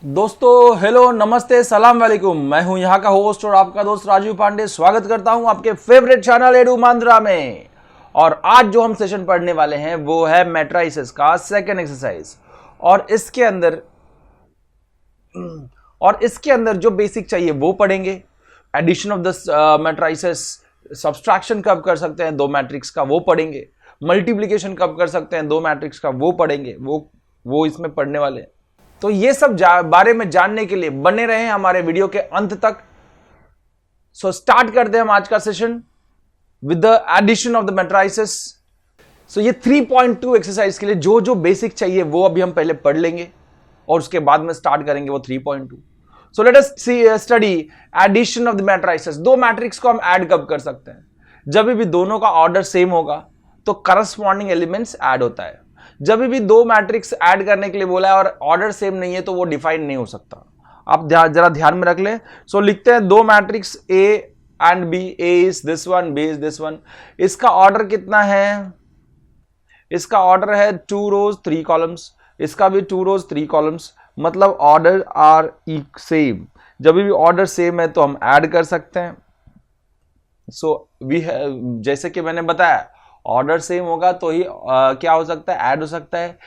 दोस्तों हेलो नमस्ते सलाम वालेकुम। मैं हूं यहां का होस्ट और आपका दोस्त राजीव पांडे। स्वागत करता हूं आपके फेवरेट चैनल एडू मांद्रा में। और आज जो हम सेशन पढ़ने वाले हैं वो है मैट्राइसेस का सेकंड एक्सरसाइज। और इसके अंदर जो बेसिक चाहिए वो पढ़ेंगे। Addition of the matrices, subtraction कब कर सकते हैं दो मैट्रिक्स का वो पढ़ेंगे। मल्टीप्लिकेशन कब कर सकते हैं दो मैट्रिक्स का वो पढ़ेंगे। वो इसमें पढ़ने वाले हैं। तो ये सब बारे में जानने के लिए बने रहे हमारे वीडियो के अंत तक। सो स्टार्ट करते हैं हम आज का session with the addition of the matrices. So ये 3.2 एक्सरसाइज के लिए जो जो बेसिक चाहिए वो अभी हम पहले पढ़ लेंगे और उसके बाद में स्टार्ट करेंगे वो 3.2। So let us study addition of the matrices. दो मैट्रिक्स को हम ऐड कब कर सकते हैं? जब भी दोनों का ऑर्डर सेम होगा तो करस्पॉन्डिंग एलिमेंट्स ऐड होता है। जब भी दो मैट्रिक्स ऐड करने के लिए बोला है और ऑर्डर सेम नहीं है तो वो डिफाइन नहीं हो सकता। आप जरा ध्यान में रख लें। सो लिखते हैं दो matrix A and B. A is this one, B is this one. इसका ऑर्डर कितना है? इसका ऑर्डर है 2 रोज 3 कॉलम्स। इसका भी 2 रोज 3 कॉलम्स, मतलब ऑर्डर आर सेम। जब भी ऑर्डर सेम है तो हम ऐड कर सकते हैं। सो जैसे कि मैंने बताया ऑर्डर सेम होगा तो ही क्या हो सकता है? ऐड हो सकता है।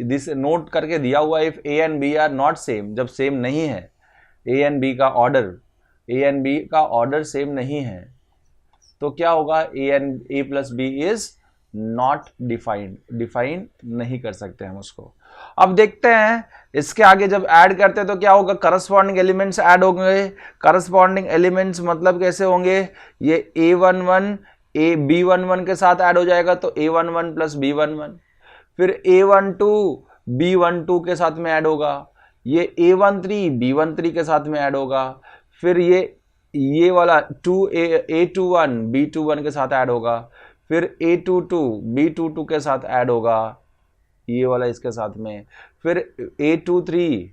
दिस नोट करके दिया हुआ if a and b are not same, जब सेम नहीं है ए एंड बी का ऑर्डर सेम नहीं है तो क्या होगा? A plus b is not define नहीं कर सकते हम उसको। अब देखते हैं इसके आगे जब ऐड करते हैं तो क्या होगा? करस्पॉन्डिंग एलिमेंट्स ऐड होंगे। करस्पॉन्डिंग एलिमेंट्स मतलब कैसे होंगे? ये A11 B11 के साथ ऐड हो जाएगा तो A11 प्लस B11। फिर A12 B12 के साथ में ऐड होगा। ये A13 B13 के साथ में ऐड होगा। फिर ये वाला A21 B21 के साथ ऐड होगा। फिर A22 B22 के साथ ऐड होगा, ये वाला इसके साथ में। फिर A23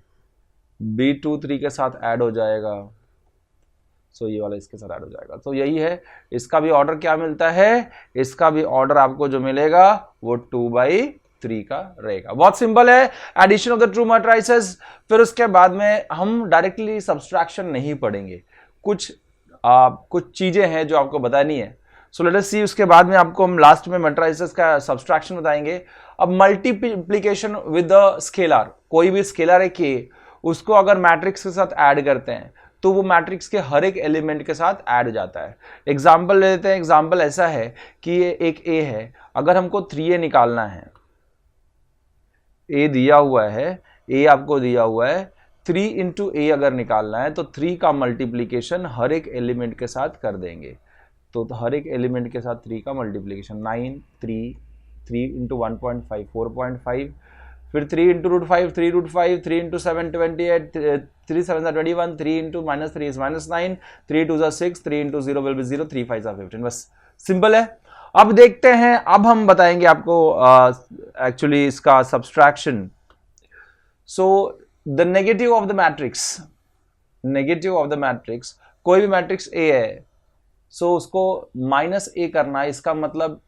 B23 के साथ ऐड हो जाएगा। सो ये वाला इसके साथ ऐड हो जाएगा। तो यही है। इसका भी ऑर्डर क्या मिलता है? इसका भी ऑर्डर आपको जो मिलेगा वो 2/3 का रहेगा। बहुत सिंपल है addition of the two matrices. फिर उसके बाद में हम डायरेक्टली सब्सट्रैक्शन नहीं पढ़ेंगे। कुछ चीजें हैं जो आपको बतानी है। सो लेट अस सी। उसके बाद में आपको हम लास्ट में मैट्रिसेस का सब्सट्रैक्शन बताएंगे। अब मल्टीप्लिकेशन विद द स्केलर, कोई भी स्केलर है के, उसको अगर मैट्रिक्स के साथ ऐड करते हैं तो वो मैट्रिक्स के हर एक एलिमेंट के साथ ऐड हो जाता है। एग्जाम्पल ले लेते हैं। एग्जाम्पल ऐसा है कि ये एक ए है, अगर हमको 3a निकालना है, ए दिया हुआ है, ए आपको दिया हुआ है, 3 इंटू ए अगर निकालना है तो 3 का मल्टीप्लीकेशन हर एक एलिमेंट के साथ कर देंगे। तो हर एक एलिमेंट के साथ 3 का मल्टीप्लीकेशन 9, 3 इंटू 1.5 4.5, फिर 3 into √5 3 √5, 3 into 7 28, 3 7 21, 3 into -3 is -9, 3 2 6, 3 into 0 will be 0, 3 5 15। बस सिंपल है। अब देखते हैं, अब हम बताएंगे आपको एक्चुअली इसका subtraction. So the negative of the matrix, कोई भी मैट्रिक्स ए है, सो उसको -a करना है। इसका मतलब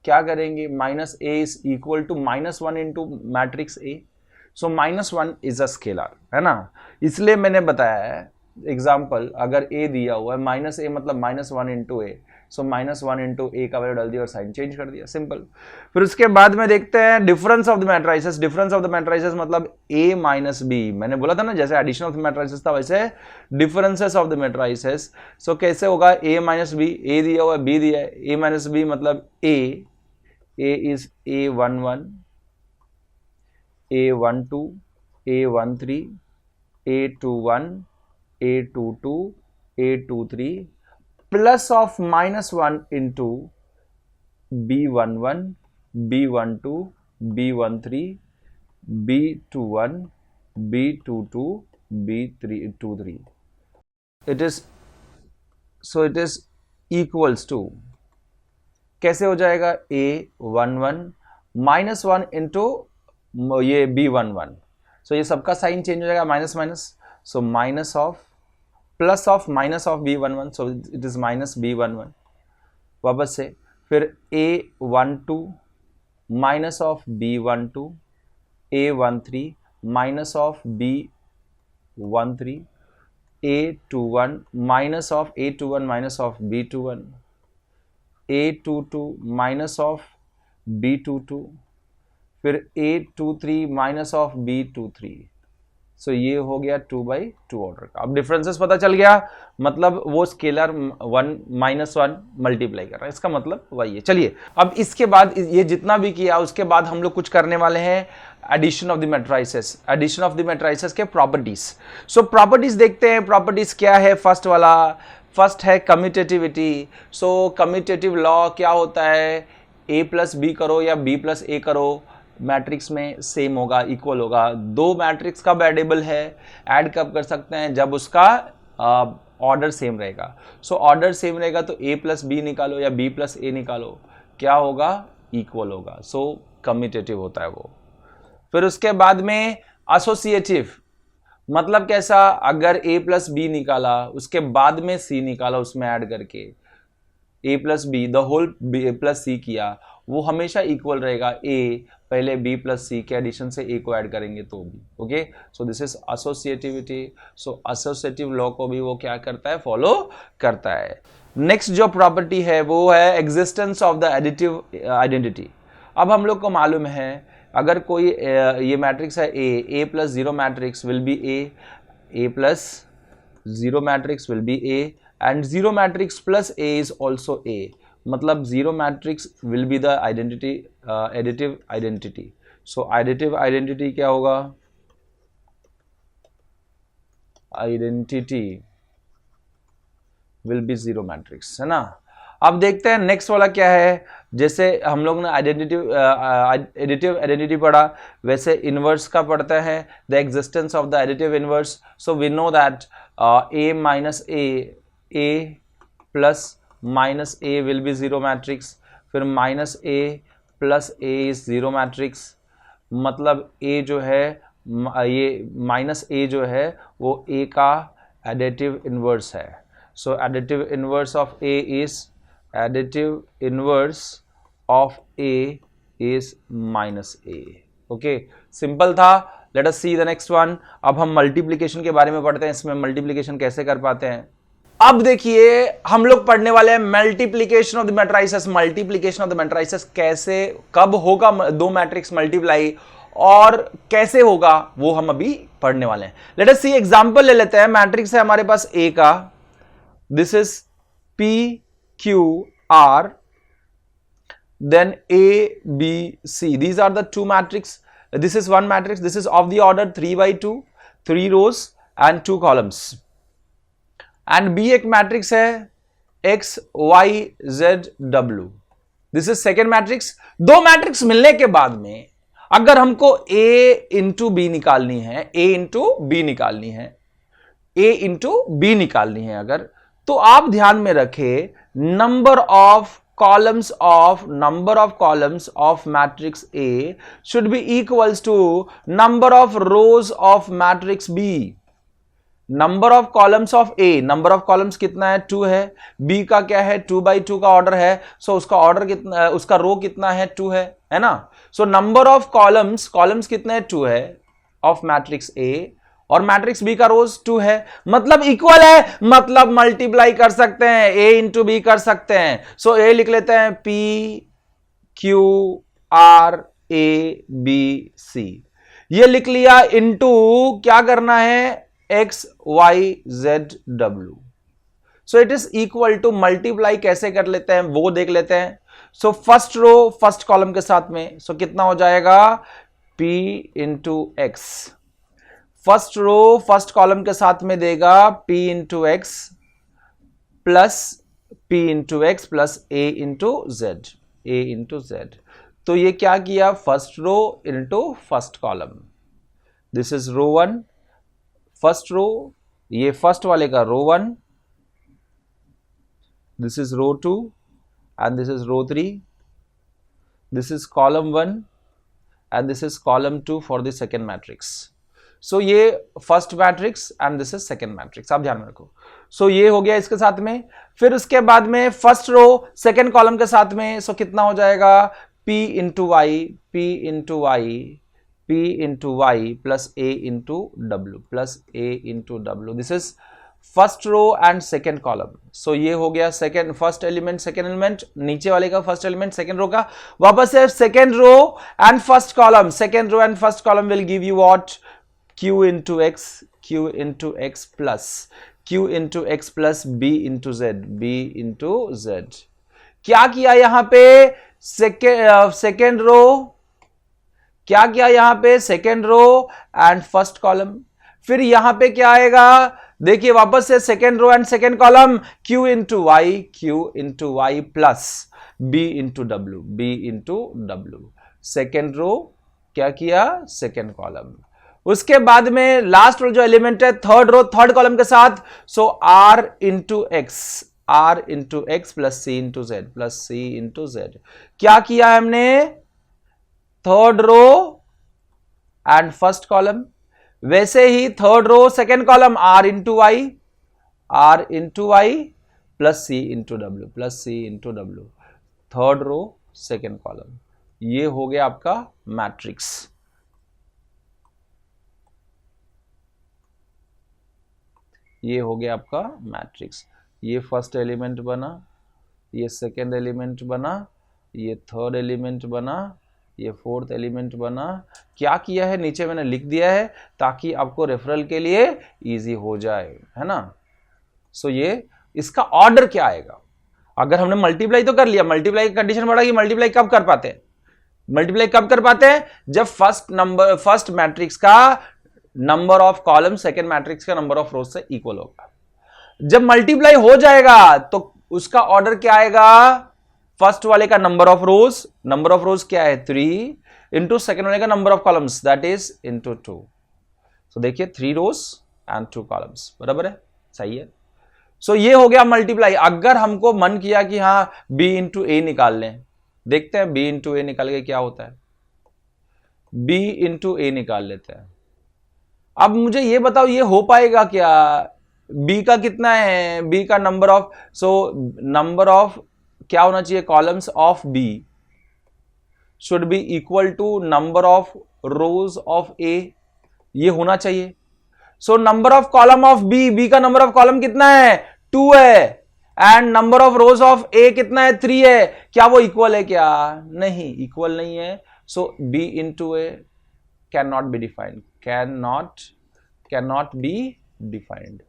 क्या करेंगे? -a is equal to -1 into matrix A. So -1 is a scalar, है ना? इसलिए मैंने बताया है एग्जाम्पल, अगर a दिया हुआ है -a मतलब -1 इंटू ए। सो -1 इंटू ए का वैल्यू डाल दिया और साइन चेंज कर दिया, सिंपल। फिर उसके बाद में देखते हैं difference of the matrices. Difference of the matrices मतलब a माइनस बी। मैंने बोला था ना, जैसे एडिशन ऑफ द मैट्रिसेस था वैसे डिफरेंसेस ऑफ द मैट्रिसेस। सो कैसे होगा? a माइनस बी, a दिया हुआ है, b दिया है, a माइनस बी मतलब a is A11, A12, A13, A21, A22, A23 plus of -1 into B11, B12, B13, B21, B22, B23। It is equals to, कैसे हो जाएगा? A11 -1 इंटू ये B11। सो ये सबका साइन चेंज हो जाएगा, minus minus. So minus of plus of B11, so it is -B11 वापस से। फिर A12 minus of B12, A13 minus of B13 A21 minus of A21 minus of B21 A22 minus of B22 फिर A23 minus of B23। सो ये हो गया 2/2 order का। अब differences पता चल गया, मतलब वो स्केलर 1 -1 मल्टीप्लाई कर रहा है, इसका मतलब वही है। चलिए अब इसके बाद ये जितना भी किया उसके बाद हम लोग कुछ करने वाले हैं addition of the matrices, addition of the matrices के प्रॉपर्टीज। सो प्रॉपर्टीज देखते हैं, प्रॉपर्टीज क्या है। फर्स्ट है कम्यूटेटिविटी। सो कम्यूटेटिव लॉ क्या होता है, a प्लस बी करो या b प्लस ए करो, मैट्रिक्स में सेम होगा, इक्वल होगा। दो मैट्रिक्स कब एडेबल है, ऐड कब कर सकते हैं, जब उसका ऑर्डर सेम रहेगा। सो ऑर्डर सेम रहेगा तो a प्लस बी निकालो या b प्लस ए निकालो, क्या होगा, इक्वल होगा। सो कम्यूटेटिव होता है वो। फिर उसके बाद में एसोसिएटिव, मतलब कैसा, अगर a प्लस बी निकाला उसके बाद में c निकाला उसमें ऐड करके, a plus B the whole plus c किया, वो हमेशा इक्वल रहेगा। a पहले b प्लस सी के एडिशन से a को ऐड करेंगे तो भी। Okay, so this is associativity. So associative law को भी वो क्या करता है, फॉलो करता है। नेक्स्ट जो प्रॉपर्टी है वो है existence of the additive identity. अब हम लोग को मालूम है अगर कोई ये मैट्रिक्स है a plus zero matrix will be a plus zero matrix will be a and zero matrix plus a is also a, मतलब zero matrix will be the identity additive identity। so additive identity क्या होगा, identity will be zero matrix, है ना। अब देखते हैं next वाला क्या है। जैसे हम लोग ने एडिटिव आइडेंटिटी पढ़ा, वैसे इनवर्स का पढ़ता है, the existence of the additive inverse. So we know that a minus a plus minus a will be zero matrix, फिर minus a plus a is zero matrix, मतलब a जो है ये माइनस a जो है वो a का additive inverse है। So additive inverse of a is additive inverse of a is minus a। Okay, simple था। Let us see the next one. अब हम मल्टीप्लिकेशन के बारे में पढ़ते हैं, इसमें मल्टीप्लिकेशन कैसे कर पाते हैं। अब देखिए हम लोग पढ़ने वाले हैं multiplication of the matrices. Multiplication of the matrices कैसे, कब होगा दो मैट्रिक्स मल्टीप्लाई और कैसे होगा वो हम अभी पढ़ने वाले हैं। लेट अस सी एग्जांपल ले लेते हैं। मैट्रिक्स है हमारे पास A का, this is P Q R, then A B C, these are the two matrix, this is one matrix, this is of the order 3/2, 3 rows and 2 columns, and B एक matrix है X Y Z W, this is second matrix. दो matrix मिलने के बाद में अगर हमको A into B निकालनी है, A इंटू बी निकालनी है, A इंटू बी निकालनी है अगर, तो आप ध्यान में रखें number of columns of matrix A should be equals to number of rows of matrix B। Number of columns of A, number of columns कितना है, 2 है। B का क्या है, 2/2 का ऑर्डर है। सो उसका ऑर्डर कितना, उसका रो कितना है, 2 है ना। सो नंबर ऑफ कॉलम्स कितने हैं, 2 है ऑफ मैट्रिक्स A, और मैट्रिक्स B का रोज 2 है, मतलब इक्वल है, मतलब मल्टीप्लाई कर सकते हैं, A इंटू बी कर सकते हैं। सो A लिख लेते हैं P Q R A B C, ये लिख लिया, इंटू क्या करना है, X Y Z W। So it is equal to, multiply कैसे कर लेते हैं वो देख लेते हैं। So first row first column के साथ में, सो कितना हो जाएगा, P into X, first row first column के साथ में देगा P into X plus P into X plus A into Z, A into Z. तो ये क्या किया, first row into first column, this is row 1 first रो, ये फर्स्ट वाले का row 1, this is row 2 and this is row 3, this is column 1 and this is column 2 for the second matrix. So ये first matrix and this is second matrix, आप ध्यान में रखो। सो ये हो गया इसके साथ में। फिर उसके बाद में फर्स्ट रो सेकेंड कॉलम के साथ में, सो कितना हो जाएगा, P into Y, P into Y, P into Y plus A into W plus A into W. This is first row and second column. So ये हो गया second, first element second element, नीचे वाले का first element second row का. वापस से second row and first column, second row and first column will give you what, Q into X, Q into X plus Q into X plus B into Z, B into Z. क्या किया यहां पे second row, क्या किया यहां पे second row and first column. फिर यहां पे क्या आएगा, देखिए वापस से second row and second column, Q into Y plus B into W, B into W. Second row क्या किया, सेकेंड कॉलम. उसके बाद में लास्ट जो एलिमेंट है थर्ड रो थर्ड कॉलम के साथ, so R into X plus C into Z plus C into Z. क्या किया हमने, third row and first column. वैसे ही third row second column R into Y plus C into W plus C into W. Third row second column. ये हो गया आपका matrix. ये हो गया आपका मैट्रिक्स. ये फर्स्ट एलिमेंट बना, ये सेकेंड एलिमेंट बना, ये थर्ड एलिमेंट बना, ये फोर्थ एलिमेंट बना. क्या किया है नीचे मैंने लिख दिया है ताकि आपको रेफरल के लिए इजी हो जाए, है ना. सो ये इसका ऑर्डर क्या आएगा, अगर हमने मल्टीप्लाई तो कर लिया, मल्टीप्लाई की कंडीशन बढ़ा कि मल्टीप्लाई कब कर पाते हैं, मल्टीप्लाई कब कर पाते हैं, जब फर्स्ट मैट्रिक्स का number of column second matrix का नंबर ऑफ रोज से इक्वल होगा. जब मल्टीप्लाई हो जाएगा तो उसका ऑर्डर क्या आएगा, फर्स्ट वाले का नंबर ऑफ रोज क्या है 3 इंटू सेकेंड वाले का number of columns that is into 2. सो देखिए 3 रोज एंड 2 कॉलम्स, बराबर है, सही है. सो ये हो गया मल्टीप्लाई. अगर हमको मन किया कि हाँ B इंटू ए निकाल लें, देखते हैं B इंटू ए निकाल के क्या होता है. B इंटू ए निकाल लेते हैं. अब मुझे ये बताओ ये हो पाएगा क्या, B का कितना है, B का नंबर ऑफ, नंबर ऑफ क्या होना चाहिए, columns of B should be equal to number of rows of A, ये होना चाहिए. So number of column of B का नंबर ऑफ कॉलम कितना है 2 है, and number of rows of A कितना है 3 है. क्या वो इक्वल है क्या, नहीं, इक्वल नहीं है. सो B into A can not be defined, cannot be defined.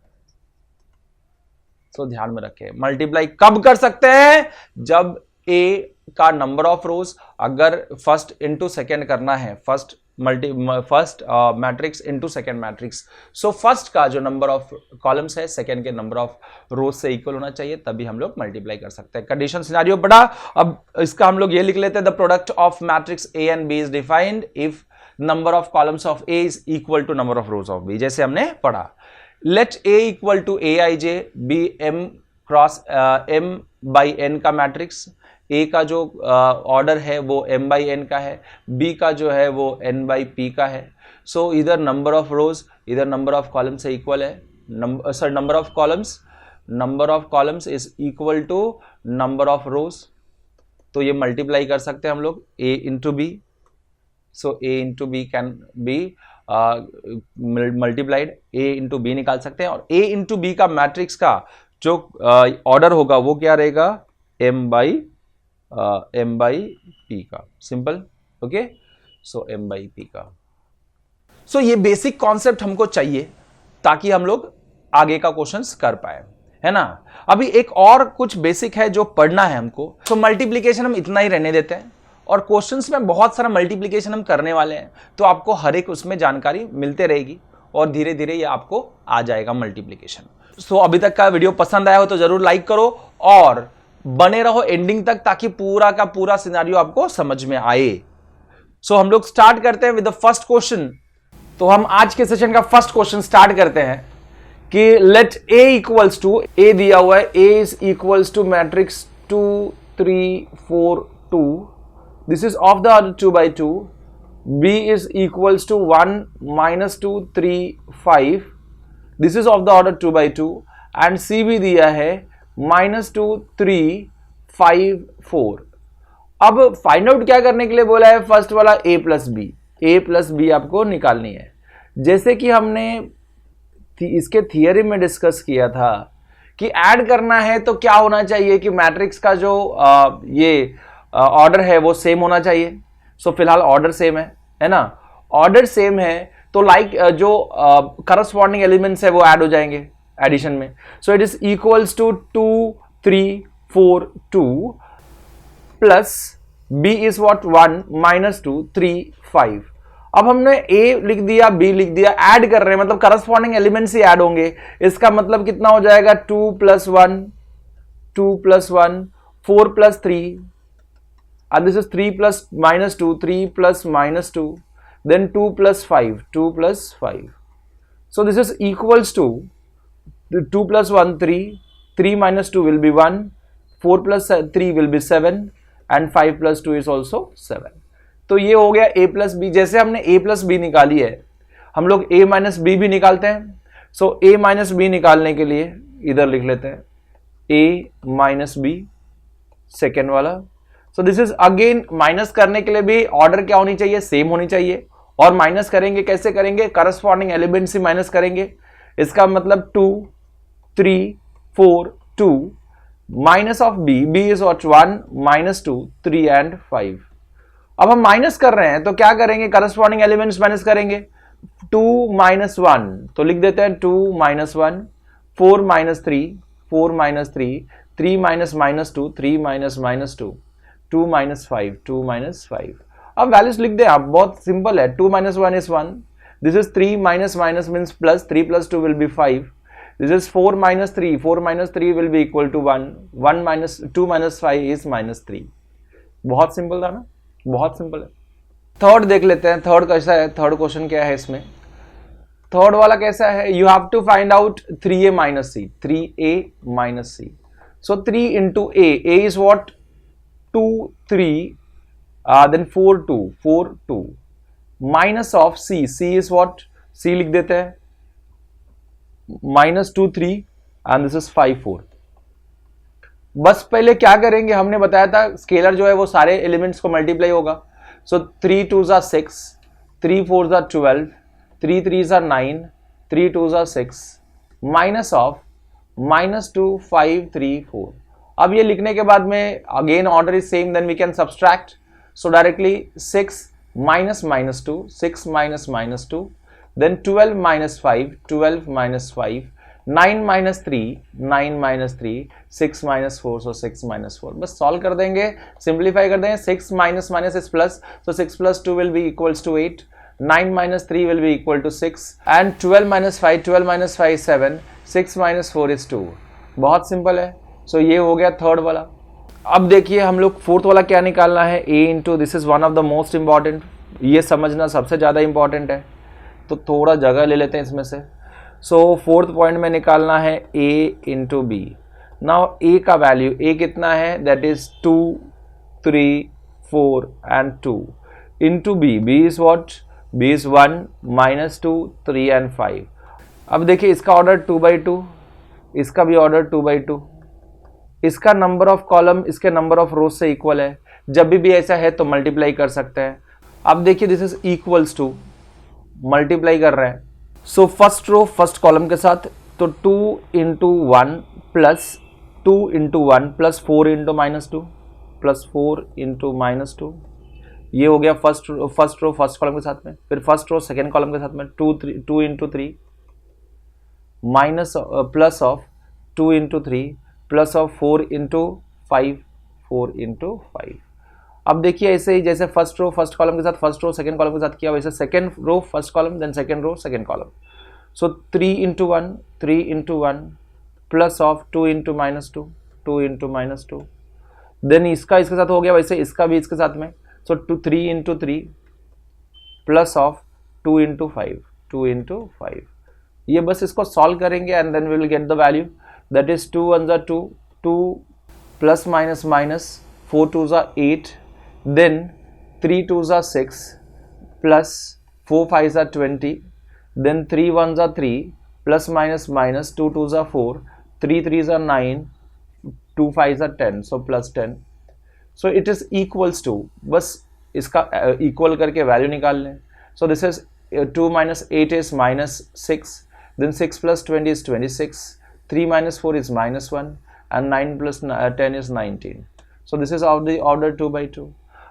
सो ध्यान में रखें, मल्टीप्लाई कब कर सकते हैं, जब A का नंबर ऑफ रोज अगर फर्स्ट इंटू सेकेंड करना है, first matrix into second matrix. So first का जो नंबर ऑफ कॉलम्स है सेकेंड के नंबर ऑफ रोज से इक्वल होना चाहिए, तभी हम लोग मल्टीप्लाई कर सकते हैं. कंडीशन सिनेरियो पढ़ा. अब इसका हम लोग ये लिख लेते हैं, the product of matrix A and B is defined if number of columns of A is equal to number of rows of B, जैसे हमने पढ़ा. Let A equal to Aij be M cross M by N का matrix. A का जो order है वो M by N का है, B का जो है वो N बाई P का है. सो इधर नंबर ऑफ रोज इधर नंबर ऑफ कॉलम से इक्वल है, number of columns is equal to number of rows. तो ये मल्टीप्लाई कर सकते हैं हम लोग A into B. So A into B can be multiplied, A into B निकाल सकते हैं. और A इंटू B का मैट्रिक्स का जो ऑर्डर होगा वो क्या रहेगा, M बाई P का. Simple, okay. So M by P का. सो ये बेसिक कॉन्सेप्ट हमको चाहिए ताकि हम लोग आगे का क्वेश्चंस कर पाए, है ना. अभी एक और कुछ बेसिक है जो पढ़ना है हमको. तो मल्टीप्लीकेशन हम इतना ही रहने देते हैं, और क्वेश्चंस में बहुत सारा मल्टीप्लिकेशन हम करने वाले हैं, तो आपको हर एक उसमें जानकारी मिलते रहेगी और धीरे धीरे ये आपको आ जाएगा मल्टीप्लिकेशन. सो अभी तक का वीडियो पसंद आया हो तो जरूर लाइक करो और बने रहो एंडिंग तक ताकि पूरा का पूरा सिनेरियो आपको समझ में आए. सो हम लोग स्टार्ट करते हैं विद द फर्स्ट क्वेश्चन. तो हम आज के सेशन का फर्स्ट क्वेश्चन स्टार्ट करते हैं कि let A equals to, A दिया हुआ है, A is equals to matrix 2 3 4 2. This is of the order 2 by 2. B is equals to 1 minus 2 3 5. This is of the order 2 by 2. And C भी दिया है minus 2 3 5 4. अब फाइंड आउट क्या करने के लिए बोला है, फर्स्ट वाला A plus B. A plus B आपको निकालनी है। जैसे कि हमने इसके थियरी में डिस्कस किया था कि ऐड करना है तो क्या होना चाहिए कि मैट्रिक्स का जो ये ऑर्डर है वो सेम होना चाहिए। सो फिलहाल ऑर्डर सेम है ना, ऑर्डर सेम है तो लाइक जो करस्पॉन्डिंग एलिमेंट्स है वो ऐड हो जाएंगे एडिशन में। So it is equals to 2 3 4 2 plus b is what 1 minus 2 3 5। अब हमने a लिख दिया b लिख दिया, ऐड कर रहे हैं मतलब करस्पॉन्डिंग एलिमेंट्स ही ऐड होंगे। इसका मतलब कितना हो जाएगा 2 plus 1 2 plus 1 4 plus 3 and this is 3 plus minus 2 3 plus minus 2 then 2 plus 5 2 plus 5. So this is equals to 2 plus 1 3 3 minus 2 will be 1 4 plus 3 will be 7 and 5 plus 2 is also 7. तो ये हो गया a plus b। जैसे हमने a plus b निकाली है हम लोग a minus b भी निकालते हैं। सो a minus b निकालने के लिए इधर लिख लेते हैं a minus b सेकेंड वाला। सो दिस इज अगेन माइनस करने के लिए भी ऑर्डर क्या होनी चाहिए, सेम होनी चाहिए। और माइनस करेंगे कैसे करेंगे, करस्पॉन्डिंग एलिमेंट्स ही माइनस करेंगे। इसका मतलब 2 3 4 2 minus of b is what 1 minus 2 3 and 5। अब हम माइनस कर रहे हैं तो क्या करेंगे, करस्पॉन्डिंग एलिमेंट्स माइनस करेंगे। 2 माइनस 1 तो लिख देते हैं 2 minus 1 4 minus 3 4 minus 3 3 minus minus 2 3 minus minus 2 2 minus 5 2 minus 5। अब वैल्यूज लिख दें आप, बहुत सिंपल है। 2 minus 1 is 1, this is 3 minus minus means plus 3 plus 2 will be 5, this is 4 minus 3 4 minus 3 will be equal to 1 1 minus 2 minus 5 is minus 3। बहुत simple था ना, बहुत सिंपल है। थर्ड देख लेते हैं, थर्ड कैसा है, थर्ड क्वेश्चन क्या है इसमें। थर्ड वाला कैसा है, you have to find out 3a minus C 3a minus C. So 3 into a is what 2 3 then 4 2 4 2 minus of c is what, c लिख देते हैं minus 2 3 and this is 5 4। बस पहले क्या करेंगे, हमने बताया था स्केलर जो है वो सारे एलिमेंट्स को मल्टीप्लाई होगा। सो 3 2s are 6 3 4s are 12 3 3s are 9 3 2s are 6 minus of minus 2 5 3 4। अब ये लिखने के बाद में again order is same, then we can subtract. So directly 6 minus minus 2 6 minus minus 2 then 12 minus 5 12 minus 5 9 minus 3 9 minus 3 6 minus 4 so 6 minus 4। बस solve कर देंगे, simplify कर देंगे। 6 minus minus is plus, so 6 plus 2 will be equals to 8 9 minus 3 will be equal to 6 and 12 minus 5 7 6 minus 4 is 2। बहुत simple है। सो ये हो गया थर्ड वाला। अब देखिए हम लोग फोर्थ वाला क्या निकालना है, a into, this is one of the most important, ये समझना सबसे ज़्यादा इंपॉर्टेंट है तो थोड़ा जगह ले लेते हैं इसमें से। सो फोर्थ पॉइंट में निकालना है a into B. Now a का वैल्यू, a कितना है, that is 2 3 4 and 2 into b, b is what, b is 1 minus 2 3 and 5। अब देखिए इसका ऑर्डर 2/2, इसका भी ऑर्डर 2/2, इसका नंबर ऑफ कॉलम इसके नंबर ऑफ रोज से इक्वल है। जब भी ऐसा है तो मल्टीप्लाई कर सकते हैं। अब देखिए this is equals to, multiply कर रहे हैं। So first row first column के साथ, तो 2 into 1 plus 2 into 1 plus 4 into minus 2 plus 4 into minus 2, ये हो गया फर्स्ट रो फर्स्ट कॉलम के साथ में। फिर फर्स्ट रो सेकेंड कॉलम के साथ में 2 into 3 minus plus of 2 into 3 plus of 4 into 5 4 into 5। अब देखिए ऐसे ही जैसे फर्स्ट रो फर्स्ट कॉलम के साथ फर्स्ट रो सेकंड कॉलम के साथ किया, वैसे second row first column then second row second column. So 3 into 1 3 into 1 plus of 2 into minus 2 2 into minus 2, then इसका इसके साथ हो गया, वैसे इसका भी इसके साथ में। So 3 into 3 plus of 2 into 5 2 into 5। ये बस इसको सॉल्व करेंगे and then we will get the value, that is 2 1s are 2 2 plus minus minus 4 2s are 8 then 3 2s are 6 plus 4 5s are 20 then 3 1s are 3 plus minus minus 2 2s are 4 3 3s are 9 2 5s are 10 so plus 10। so it is equals to, बस इसका equal करके value निकाल लें। So this is 2 minus 8 is minus 6, then 6 plus 20 is 26, 3 minus 4 is minus 1, and 9 plus 10 is 19. So this is of the order 2 by 2.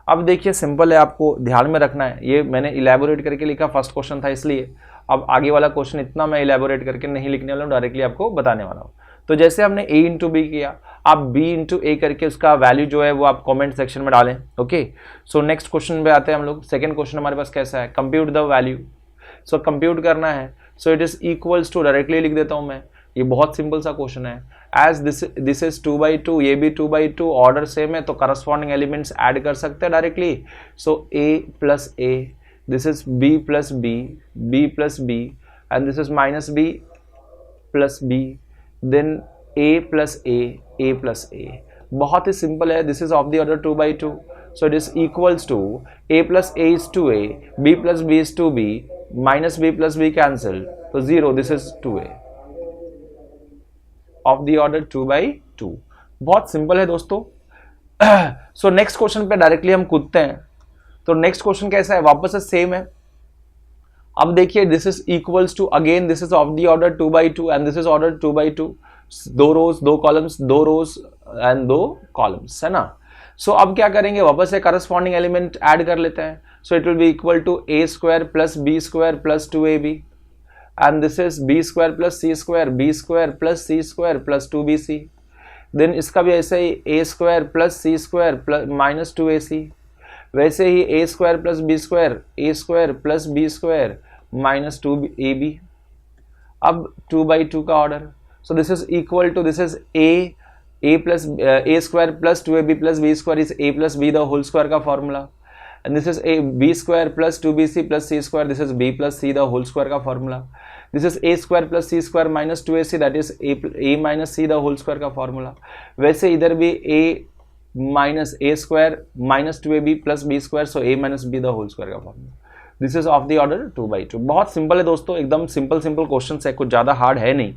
अब देखिए simple है, आपको ध्यान में रखना है, ये मैंने इलेबोरेट करके लिखा, फर्स्ट क्वेश्चन था इसलिए। अब आगे वाला क्वेश्चन इतना मैं इलेबोरेट करके नहीं लिखने वाला हूँ, डायरेक्टली आपको बताने वाला हूँ। तो जैसे हमने a इंटू बी किया, आप b इंटू ए करके उसका वैल्यू जो है वो आप कमेंट सेक्शन में डालें। ओके, सो नेक्स्ट क्वेश्चन पे आते हैं हम लोग। सेकंड क्वेश्चन हमारे पास कैसा है, compute the value. So compute करना है, so it is equals to, directly लिख देता हूँ मैं, ये बहुत सिंपल सा क्वेश्चन है। एज दिस इज 2 by 2, ये भी 2 by 2, ऑर्डर सेम है तो करस्पॉन्डिंग एलिमेंट्स ऐड कर सकते हैं directly. So a plus a, this is b plus b, b plus b, and this is minus b plus b, then a plus a plus a। बहुत ही simple है, this is of the order 2 by 2, so it is equals to a plus a is 2a, b plus b is 2b, minus b plus b कैंसिल, तो 0, this is 2a of the order 2 by 2। बहुत simple है दोस्तों। So next question पे directly हम कूदते हैं। तो नेक्स्ट क्वेश्चन कैसा है, वापस से सेम है। अब देखिए this is equals to, again this is of the order 2 by 2 and this is order 2 by 2, 2 rows 2 columns, 2 rows and 2 columns, है ना। सो अब क्या करेंगे, वापस से करस्पॉन्डिंग एलिमेंट ऐड कर लेते हैं। So it will be equal to a square plus b square plus 2ab, and this is b square plus c square, b square plus c square plus 2bc, then इसका भी ऐसे ही a square plus c square plus minus 2ac, वैसे ही a square plus b square, a square plus b square minus 2ab। अब 2 by 2 का order, so this is equal to, this is a plus a square plus 2ab plus b square is a plus b the whole square का formula, and this is a b square plus 2bc plus c square, this is b plus c the whole square का formula, this is a square plus c square minus 2ac, that is a minus c the whole square का formula. वैसे इधर भी a minus a square minus 2ab plus b square, so a minus b the whole square का formula. This is of the order 2 by 2। बहुत simple है दोस्तों, एकदम simple question है, कुछ ज़्यादा हार्ड है नहीं।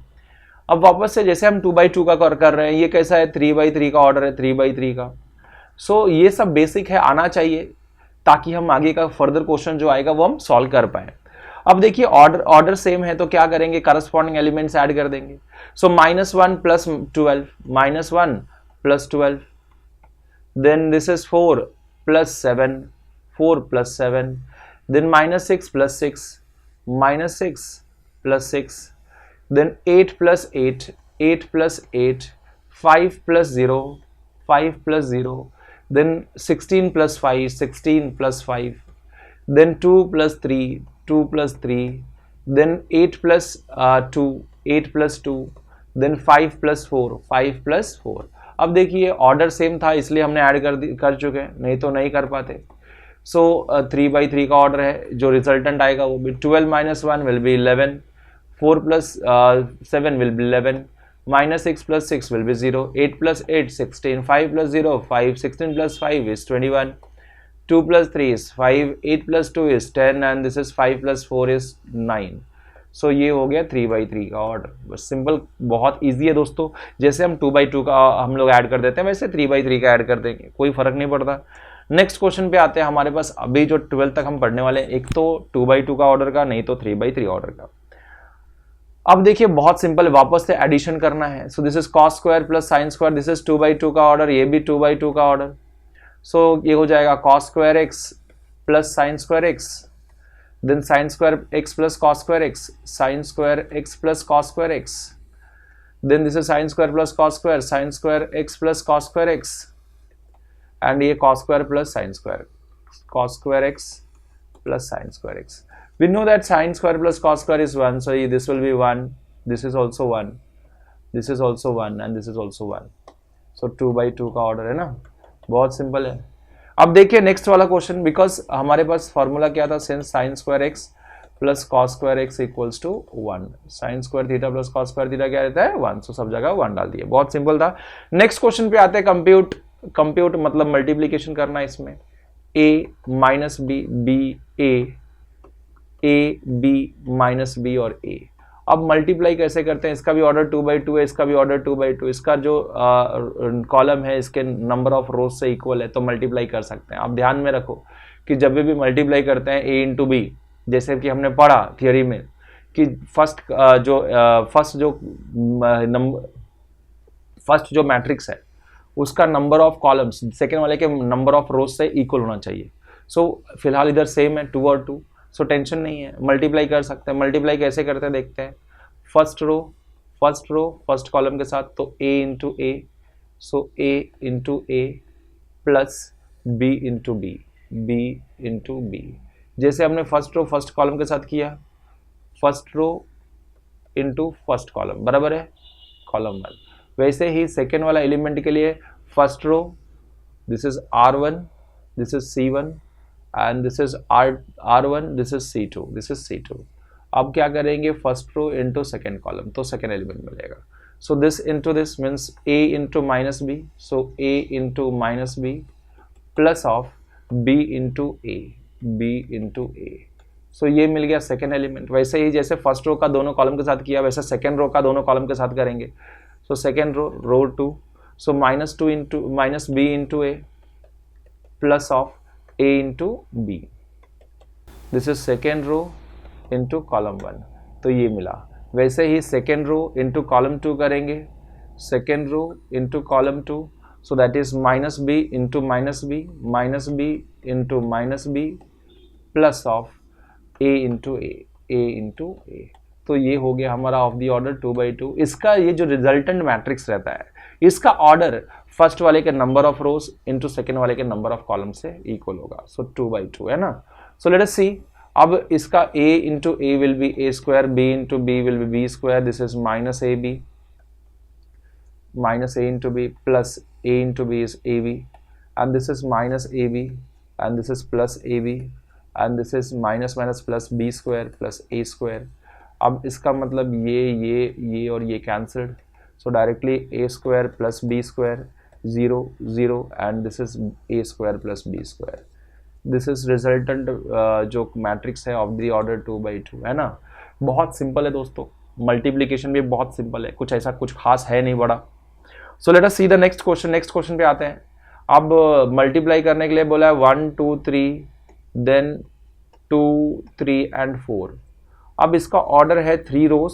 अब वापस से जैसे हम 2 by 2 का कर रहे हैं, ये कैसा है, 3 by 3 का ऑर्डर है, 3 by 3 का। सो ये सब बेसिक है, आना चाहिए, ताकि हम आगे का फर्दर क्वेश्चन जो आएगा वो हम सॉल्व कर पाए। अब देखिए ऑर्डर सेम है तो क्या करेंगे, करस्पॉन्डिंग एलिमेंट्स ऐड कर देंगे। So -1 plus 12, -1 plus 12, then this is 4 plus 7, 4 plus 7, then -6 plus 6, -6 plus 6, then 8 plus 8, 8 plus 8, 5 plus 0, 5 plus 0, then 16 plus 5, 16 plus 5, then 2 plus 3, 2 plus 3, then 8 plus 2, 8 plus 2, then 5 plus 4, 5 plus 4। अब देखिए order same था इसलिए हमने add कर चुके हैं, नहीं तो नहीं कर पाते। सो 3 by 3 का ऑर्डर है, जो रिजल्टेंट आएगा वो भी 12 minus 1 will be 11, 4 plus 7 will be 11, -6 plus 6 will be 0, 8 plus 8 16, 5 plus 0 5, 16 plus 5 is 21, 2 plus 3 is 5, 8 plus 2 is 10, and this is 5 plus 4 is 9। सो ये हो गया 3 by 3 का ऑर्डर। बस सिंपल, बहुत इजी है दोस्तों। जैसे हम 2 by 2 का हम लोग ऐड कर देते हैं, वैसे 3 by 3 का ऐड कर देंगे, कोई फर्क नहीं पड़ता। नेक्स्ट क्वेश्चन पे आते हैं। हमारे पास अभी जो 12 तक हम पढ़ने वाले हैं, एक तो 2 by 2 का ऑर्डर का, नहीं तो 3 by 3 ऑर्डर का। अब देखिए बहुत सिंपल, वापस से एडिशन करना है। So this is cos square plus sine square, this is 2 by 2 का ऑर्डर, ये भी 2 by 2 का ऑर्डर। सो ये हो जाएगा cos square x plus sine square x, then sine square x plus cos square x, sine square x plus cos square x, then this is sine square plus cos square, sine square x plus cos square x, and ये cos square plus sine square, cos square x plus sine square x। We know that sin square plus cos square is 1, so this will be 1, this is also 1, this is also 1, and this is also 1. So 2 by 2 का order है ना, बहुत simple है। अब देखिए next वाला question, because हमारे पास formula क्या था, since sin square x plus cos square x equals to 1, sin square theta plus cos square theta क्या रहता है 1, सो सब जगह 1 डाल दिया, बहुत सिंपल था। नेक्स्ट क्वेश्चन पे आते हैं, कंप्यूट मतलब मल्टीप्लीकेशन करना है इसमें, a minus B, b a b minus b और a। अब मल्टीप्लाई कैसे करते हैं, इसका भी ऑर्डर 2 by 2 है, इसका भी ऑर्डर 2 by 2, इसका जो कॉलम है इसके नंबर ऑफ रोज से इक्वल है, तो मल्टीप्लाई कर सकते हैं। आप ध्यान में रखो कि जब भी मल्टीप्लाई करते हैं a इंटू बी, जैसे कि हमने पढ़ा थियोरी में कि फर्स्ट जो मैट्रिक्स है उसका नंबर ऑफ कॉलम्स सेकेंड वाले के नंबर ऑफ रोज से इक्वल होना चाहिए। सो फिलहाल इधर सेम है 2 और 2, सो टेंशन नहीं है, मल्टीप्लाई कर सकते हैं। मल्टीप्लाई कैसे करते हैं देखते हैं। फर्स्ट रो फर्स्ट कॉलम के साथ, तो a इंटू ए, सो a into A plus b into B, b into B. जैसे हमने फर्स्ट रो फर्स्ट कॉलम के साथ किया, first row into first column बराबर है कॉलम 1। वैसे ही सेकेंड वाला एलिमेंट के लिए first row this is r1, this is c1 and this is r1, this is c2, this is c2। अब क्या करेंगे, first row into second column, तो सेकेंड एलिमेंट मिलेगा। So this into this means a into minus b, so a into minus b plus of b into a, b into A. So ये मिल गया second element. वैसे ही जैसे first row का दोनों column के साथ किया वैसे सेकेंड रो का दोनों कॉलम के साथ करेंगे। So second row, row 2, so -2 into minus b into A plus of a into b, this is second row into column 1, तो ये मिला। वैसे ही सेकेंड रो इंटू कॉलम 2 करेंगे, second row into column 2, so that is minus b into minus b into minus b plus of a into a, तो ये हो गया हमारा ऑफ द ऑर्डर 2/2। इसका ये जो रिजल्टेंट मैट्रिक्स रहता है इसका ऑर्डर फर्स्ट वाले के number of rose into second वाले के नंबर ऑफ कॉलम से इक्वल होगा। सो 2/2 है ना। सो लेट अस सी, अब इसका a into A will be a स्क्वायर, b into B will be b square, this is minus a into B plus a into B is ab, and this is minus ab and this is plus ab and this is minus minus plus b square plus a square. अब इसका मतलब ये और ये cancelled, so directly a square plus b square 0 0 and this is a square plus b square. This is resultant जो matrix है of the order 2/2 है ना। बहुत सिंपल है दोस्तों, मल्टीप्लिकेशन भी बहुत सिंपल है, कुछ ऐसा कुछ खास है नहीं बड़ा। सो let us see the next question. Next question पे आते हैं। अब मल्टीप्लाई करने के लिए बोला है 1 2 3 देन 2 3 एंड 4। अब इसका ऑर्डर है 3 rows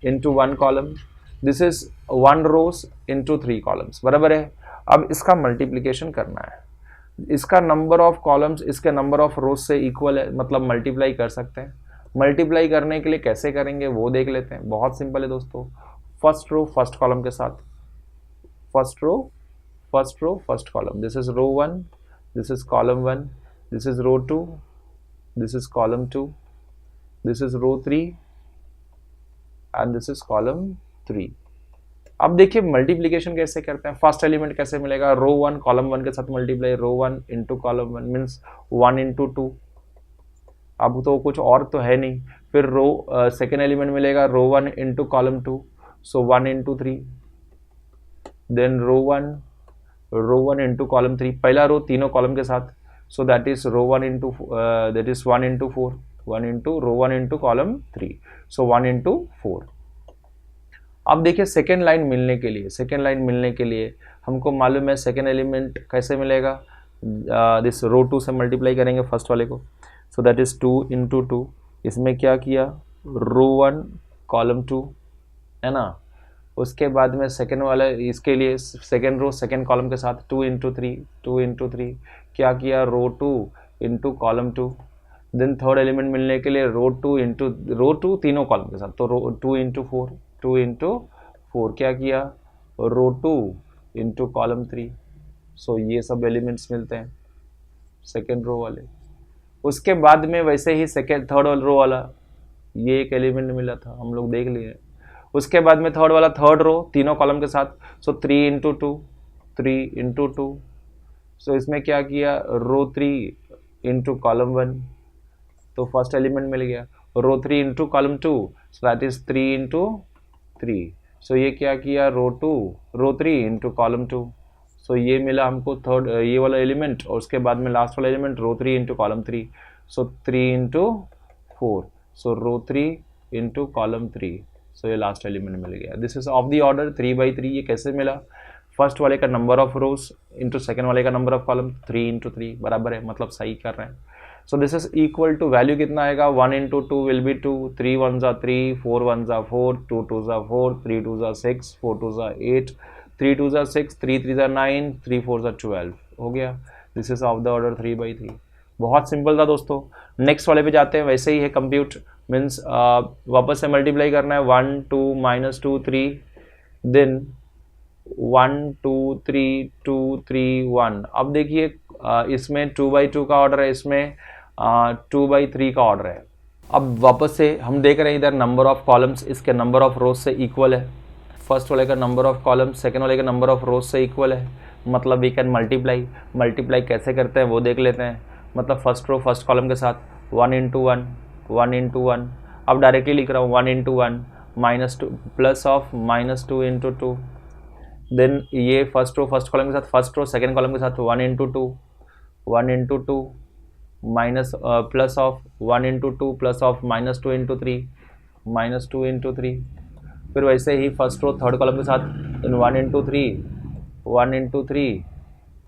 into 1 column, this is 1 rows into 3 columns बराबर है। अब इसका मल्टीप्लिकेशन करना है, इसका नंबर ऑफ कॉलम्स इसके नंबर ऑफ रोज से इक्वल है, मतलब मल्टीप्लाई कर सकते हैं। मल्टीप्लाई करने के लिए कैसे करेंगे वो देख लेते हैं। बहुत सिंपल है दोस्तों, फर्स्ट रो फर्स्ट कॉलम के साथ, first row first column, this is row 1, this is column 1, this is row 2, this is column 2, this is row 3 and this is column 3। अब देखिए मल्टीप्लिकेशन कैसे करते हैं। फर्स्ट एलिमेंट कैसे मिलेगा, रो 1 कॉलम 1 के साथ मल्टीप्लाई, रो 1 इंटू कॉलम 1 मीन्स 1 इंटू 2। अब तो कुछ और तो है नहीं, फिर रो सेकेंड एलिमेंट मिलेगा row 1 into column 2, so 1 into 3, then row 1 into column 3, पहला रो तीनों कॉलम के साथ, so that is row 1 into that is 1 into 4, 1 into row 1 into column 3, so 1 into 4। अब देखिए सेकेंड लाइन मिलने के लिए हमको मालूम है सेकेंड एलिमेंट कैसे मिलेगा, दिस रो 2 से मल्टीप्लाई करेंगे फर्स्ट वाले को, सो दैट इज 2 इंटू 2। इसमें क्या किया, रो 1 कॉलम 2 है ना। उसके बाद में सेकेंड वाला इसके लिए सेकेंड रो सेकेंड कॉलम के साथ 2 इंटू 3 क्या किया, row 2 into column 2। Then third element मिलने के लिए रो 2 तीनों कॉलम के साथ, तो रो 2 इंटू 4 क्या किया, रो 2 इंटू कॉलम 3। सो ये सब एलिमेंट्स मिलते हैं सेकेंड रो वाले। उसके बाद में वैसे ही थर्ड रो वाला ये एक एलिमेंट मिला था, हम लोग देख लिए। उसके बाद में थर्ड रो तीनों कॉलम के साथ, सो 3 इंटू 2। सो इसमें क्या किया, रो 3 इंटू कॉलम 1, तो फर्स्ट एलिमेंट मिल गया। रो 3 into column 2, so that is 3 into 3। सो ये क्या किया, रो 3 इंटू कॉलम 2, सो ये मिला हमको थर्ड ये वाला एलिमेंट। और उसके बाद में लास्ट वाला एलिमेंट रो 3 इंटू कॉलम 3, सो 3 इंटू 4, सो रो 3 इंटू कॉलम 3, सो ये लास्ट एलिमेंट मिल गया। This is of the order 3/3। ये कैसे मिला, फर्स्ट वाले का number of rose into second वाले का नंबर ऑफ कॉलम, 3 इंटू 3 बराबर है, मतलब सही कर रहे हैं। So this is equal to value कितना आएगा 1 इंटू 2 विल बी 2, 3 1 ज़ा 3, 4 1 ज़ा 4, 2 2 ज़ा 4, 3 2 ज़ा 6, 4 2 ज़ा 8, 3 2 ज़ा 6, 3 3 ज़ा 9, 3 4 ज़ा 12 हो गया। This is of the order 3/3। बहुत सिंपल था दोस्तों। नेक्स्ट वाले पे जाते हैं, वैसे ही है कंप्यूट मीन्स वापस से मल्टीप्लाई करना है 1 2 -2 3 देन 1 2 3 2 3 1। अब देखिए इसमें 2/2 का ऑर्डर है, इसमें 2/3 का ऑर्डर है। अब वापस से हम देख रहे हैं इधर नंबर ऑफ कॉलम्स इसके नंबर ऑफ रोज से इक्वल है। फर्स्ट वाले का नंबर ऑफ कॉलम्स सेकेंड वाले का नंबर ऑफ रोज से इक्वल है, मतलब वी कैन मल्टीप्लाई कैसे करते हैं वो देख लेते हैं। मतलब फर्स्ट रो फर्स्ट कॉलम के साथ 1 इंटू 1 1 इंटू 1। अब डायरेक्टली लिख रहा हूँ 1 इंटू 1 -2 प्लस ऑफ -2 इंटू 2। देन ये फर्स्ट रो फर्स्ट कॉलम के साथ फर्स्ट रो सेकेंड कॉलम के साथ 1 into 2 1 into 2 minus plus of 1 into 2 plus of -2 into 3 -2 into 3। फिर वैसे ही फर्स्ट रो थर्ड कॉलम के साथ इन 1 into 3 1 into 3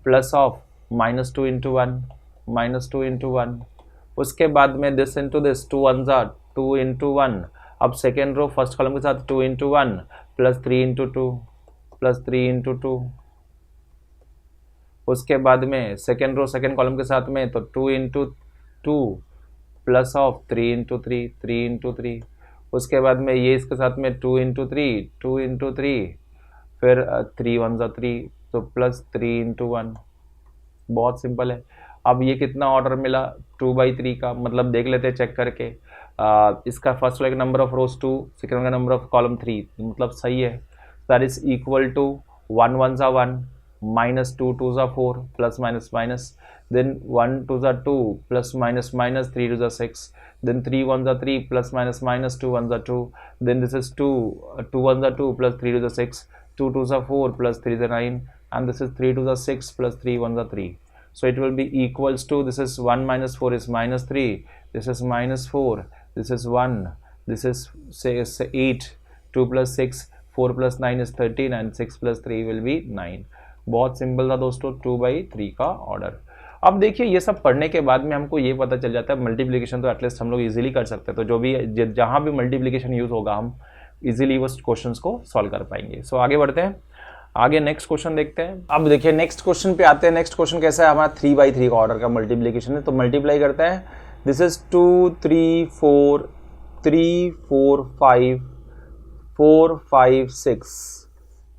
plus of -2 into 1 -2 into 1। उसके बाद में दिस इंटू दिस 2 1 ज़ा 2 इंटू 1। अब सेकेंड रो फर्स्ट कॉलम के साथ 2 into 1 plus 3 into 2 plus 3 into 2। उसके बाद में सेकेंड रो सेकेंड कॉलम के साथ में तो 2 into 2 plus of 3 into 3 3 into 3। उसके बाद में ये इसके साथ में 2 इंटू 3 2 इंटू 3 फिर 3 1 ज़ा 3 तो प्लस 3 इंटू 1। बहुत सिंपल है। अब ये कितना ऑर्डर मिला 2/3 का, मतलब देख लेते हैं चेक करके। इसका फर्स्ट वाले का नंबर ऑफ रोज 2 सेकेंड का नंबर ऑफ कॉलम 3, मतलब सही है। दैट इज इक्वल टू 1 1 ज़ा 1 -2 2 ज़ा 4 प्लस माइनस माइनस देन 1 2 ज़ा 2 प्लस माइनस माइनस 3 2 ज़ा 6 देन 3 1 ज़ा 3 प्लस माइनस माइनस 2 1 ज़ा 2 देन दिस इज 2 1 ज़ा 2 प्लस 3 2 ज़ा 6 2 2 ज़ा 4 प्लस 3 ज़ा 9 and this is 3 2 ज़ा 6 plus 3 1 ज़ा 3। So it will be equals to, this is 1 minus 4 is -3, this is -4, this is 1, this is say 8, 2 plus 6, 4 plus 9 is 13 and 6 plus 3 will be 9। बहुत simple था दोस्तों 2/3 का order. अब देखिए ये सब पढ़ने के बाद में हमको ये पता चल जाता है मल्टीप्लिकेशन तो एटलीस्ट हम लोग इजीली कर सकते हैं। तो जो भी जहाँ भी मल्टीप्लिकेशन यूज़ होगा हम इजीली उस क्वेश्चंस को सॉल्व कर पाएंगे। सो आगे बढ़ते हैं, आगे नेक्स्ट क्वेश्चन देखते हैं। अब देखिए नेक्स्ट क्वेश्चन पे आते हैं। नेक्स्ट क्वेश्चन कैसा है, हमारा 3/3 का ऑर्डर का मल्टीप्लिकेशन है। तो मल्टीप्लाई करते हैं, दिस इज 2 3 4 3 4 5 4 5 6।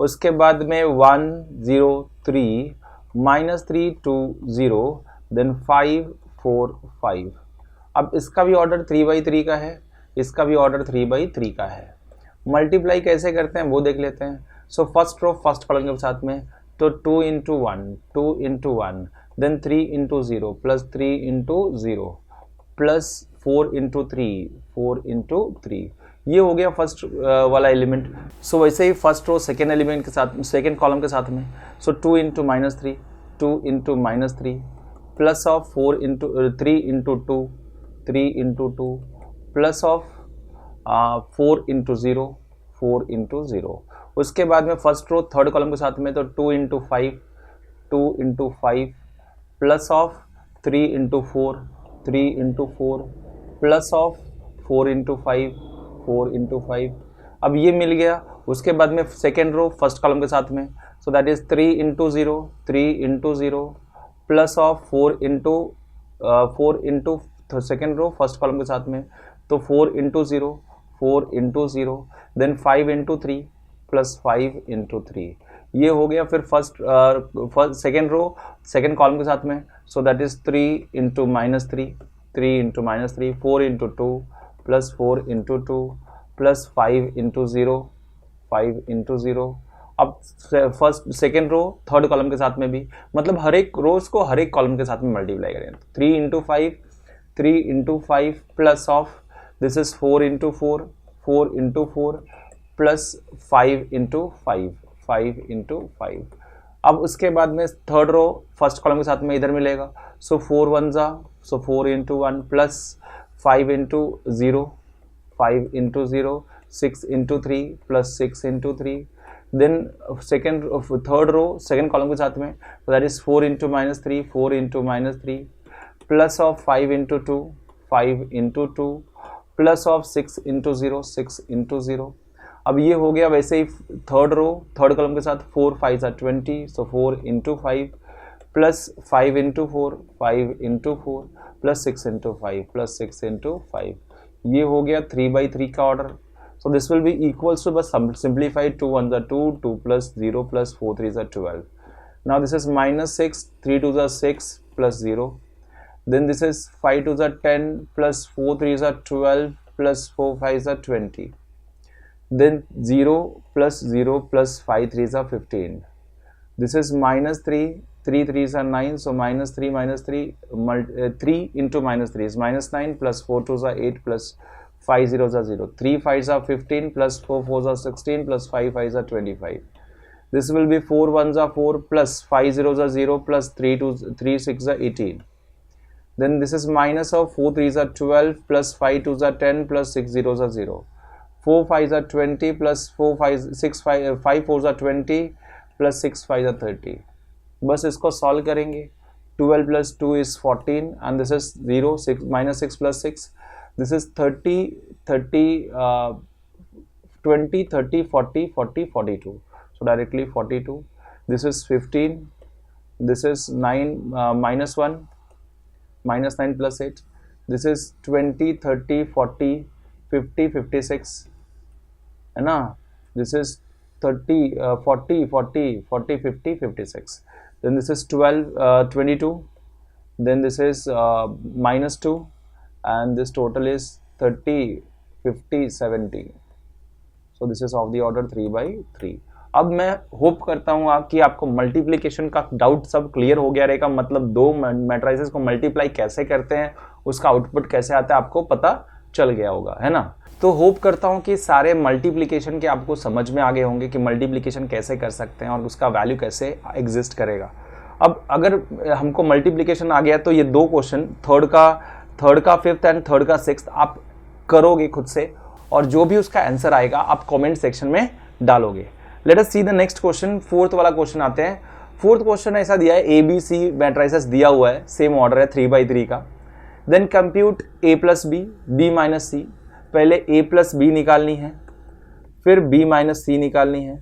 उसके बाद में 1 0 3 -3 2 0 देन 5 4 5। अब इसका भी ऑर्डर 3/3 का है, इसका भी ऑर्डर 3/3 का है। मल्टीप्लाई कैसे करते हैं वो देख लेते हैं। So first row first column के साथ में तो 2 into 1 2 into 1 then 3 into 0 plus 3 into 0 plus 4 into 3 4 into 3। ये हो गया फर्स्ट वाला एलिमेंट। सो वैसे ही फर्स्ट रो सेकेंड एलिमेंट के साथ सेकेंड कॉलम के साथ में so 2 into -3 2 into -3 plus of 4 into 3 into 2 3 into 2 plus of 4 into 0 4 into 0। उसके बाद में फर्स्ट रो थर्ड कॉलम के साथ में तो 2 into 5 2 into 5 plus of 3 into 4 3 into 4 plus of 4 into 5 4 into 5। अब ये मिल गया। उसके बाद में सेकेंड रो फर्स्ट कॉलम के साथ में so that is 3 into 0 3 into 0 plus of 4 into second row first column के साथ में तो 4 into 0 4 into 0 then 5 into 3 plus 5 into 3। ये हो गया। फिर first second row second column के साथ में so that is 3 into -3 3 into -3 4 into 2 plus 4 into 2 plus 5 into 0 5 into 0। अब first second row third column के साथ में भी मतलब हर एक रोज को हर एक कॉलम के साथ में मल्टीप्लाई करें। 3 into 5 3 into 5 plus of this is 4 into 4 4 into 4 plus 5 into 5 5 into 5। अब उसके बाद में थर्ड रो फर्स्ट कॉलम के साथ में इधर मिलेगा सो 4 1 ज़ा so 4 into 1 plus 5 into 0 5 into 0 6 into 3 plus 6 into 3 then second third row second column के साथ में that is 4 into -3 4 into -3 plus of 5 into 2, 5 into 2, plus of 6 into 0, 6 into 0। अब ये हो गया वैसे ही थर्ड रो, थर्ड कॉलम के साथ 4 5 are 20, so 4 into 5 plus 5 into 4, 5 into 4 plus 6 into 5 plus 6 into 5। ये हो गया 3/3 का order. So this will be equals to, बस simplified, 2 1s are 2, 2 plus 0 plus 4 3s are 12. Now this is minus 6, 3 2s are 6 plus 0. Then this is 5 2s are 10 plus 4 3s are 12 plus 4 5s are 20. Then 0 plus 0 plus 5 3s are 15. This is minus 3, 3 3s are 9, so minus 3 minus 3, 3 into minus 3 is minus 9 plus 4 2s are 8 plus 5 0s are 0. 3 5s are 15 plus 4 4s are 16 plus 5 5s are 25. This will be 4 1s are 4 plus 5 0s are 0 plus 3 6s are 18. Then this is minus of 4 3s are 12 plus 5 2s are 10 plus 6 0s are 0. 4 5s are 20 plus 4 5 6 5 5 4s are 20 plus 6 5s are 30. बस इसको solve करेंगे। 12 plus 2 is 14 and this is 0, 6 minus 6 plus 6. This is 30 30 20 30 40 40 42. So directly 42. This is 15. This is 9 minus 1 minus 9 plus 8. This is 20 30 40 50 56 है ना। This is 30 40 40 40 50 56. Then this is 12 22. Then this is minus 2 and this total is 30 50 70. So this is of the order 3/3. अब मैं hope करता हूँ कि आपको multiplication का doubt सब क्लियर हो गया रहेगा, मतलब दो मैट्रिसेस को मल्टीप्लाई कैसे करते हैं, उसका आउटपुट कैसे आता है आपको पता चल गया होगा, है ना। तो होप करता हूँ कि सारे मल्टीप्लिकेशन के आपको समझ में आ गए होंगे कि मल्टीप्लिकेशन कैसे कर सकते हैं और उसका वैल्यू कैसे एग्जिस्ट करेगा। अब अगर हमको मल्टीप्लिकेशन आ गया तो ये दो क्वेश्चन, थर्ड का फिफ्थ एंड थर्ड का सिक्स्थ आप करोगे खुद से और जो भी उसका आंसर आएगा आप कमेंट सेक्शन में डालोगे। Late us see the next question. Fourth वाला क्वेश्चन आते हैं। फोर्थ क्वेश्चन ऐसा दिया है, ए बी सी मैट्रिसेस दिया हुआ है, सेम ऑर्डर है 3/3 का। देन कंप्यूट ए प्लस बी, बी माइनस सी। पहले ए प्लस बी निकालनी है, फिर बी माइनस सी निकालनी है,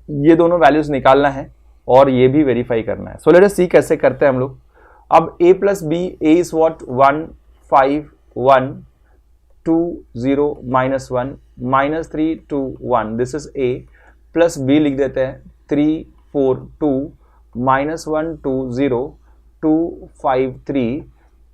ये दोनों वैल्यूज निकालना है और ये भी वेरीफाई करना है। सो लेट अस सी कैसे करते हैं हम लोग। अब a plus B, A is what 1 5 1 2 0 -1 -3 2 1, this is a plus B लिख देते हैं 3 4 2 -1 2 0 2 5 3।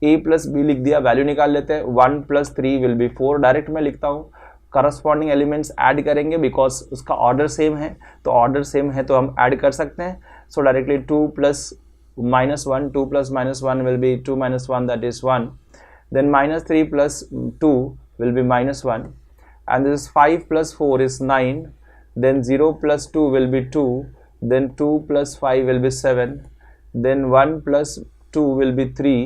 a प्लस बी लिख दिया, वैल्यू निकाल लेते हैं 1 + 3 विल बी 4। डायरेक्ट मैं लिखता हूँ, करस्पॉन्डिंग एलिमेंट्स ऐड करेंगे बिकॉज उसका ऑर्डर सेम है, तो ऑर्डर सेम है तो हम ऐड कर सकते हैं। सो directly 2 + -1, 2 + -1 will be 2 - 1, that is 1. Then -3 + 2 will be -1. And this is 5 + 4 is 9. Then 0 + 2 will be 2. Then 2 + 5 will be 7. Then 1 + 2 will be 3.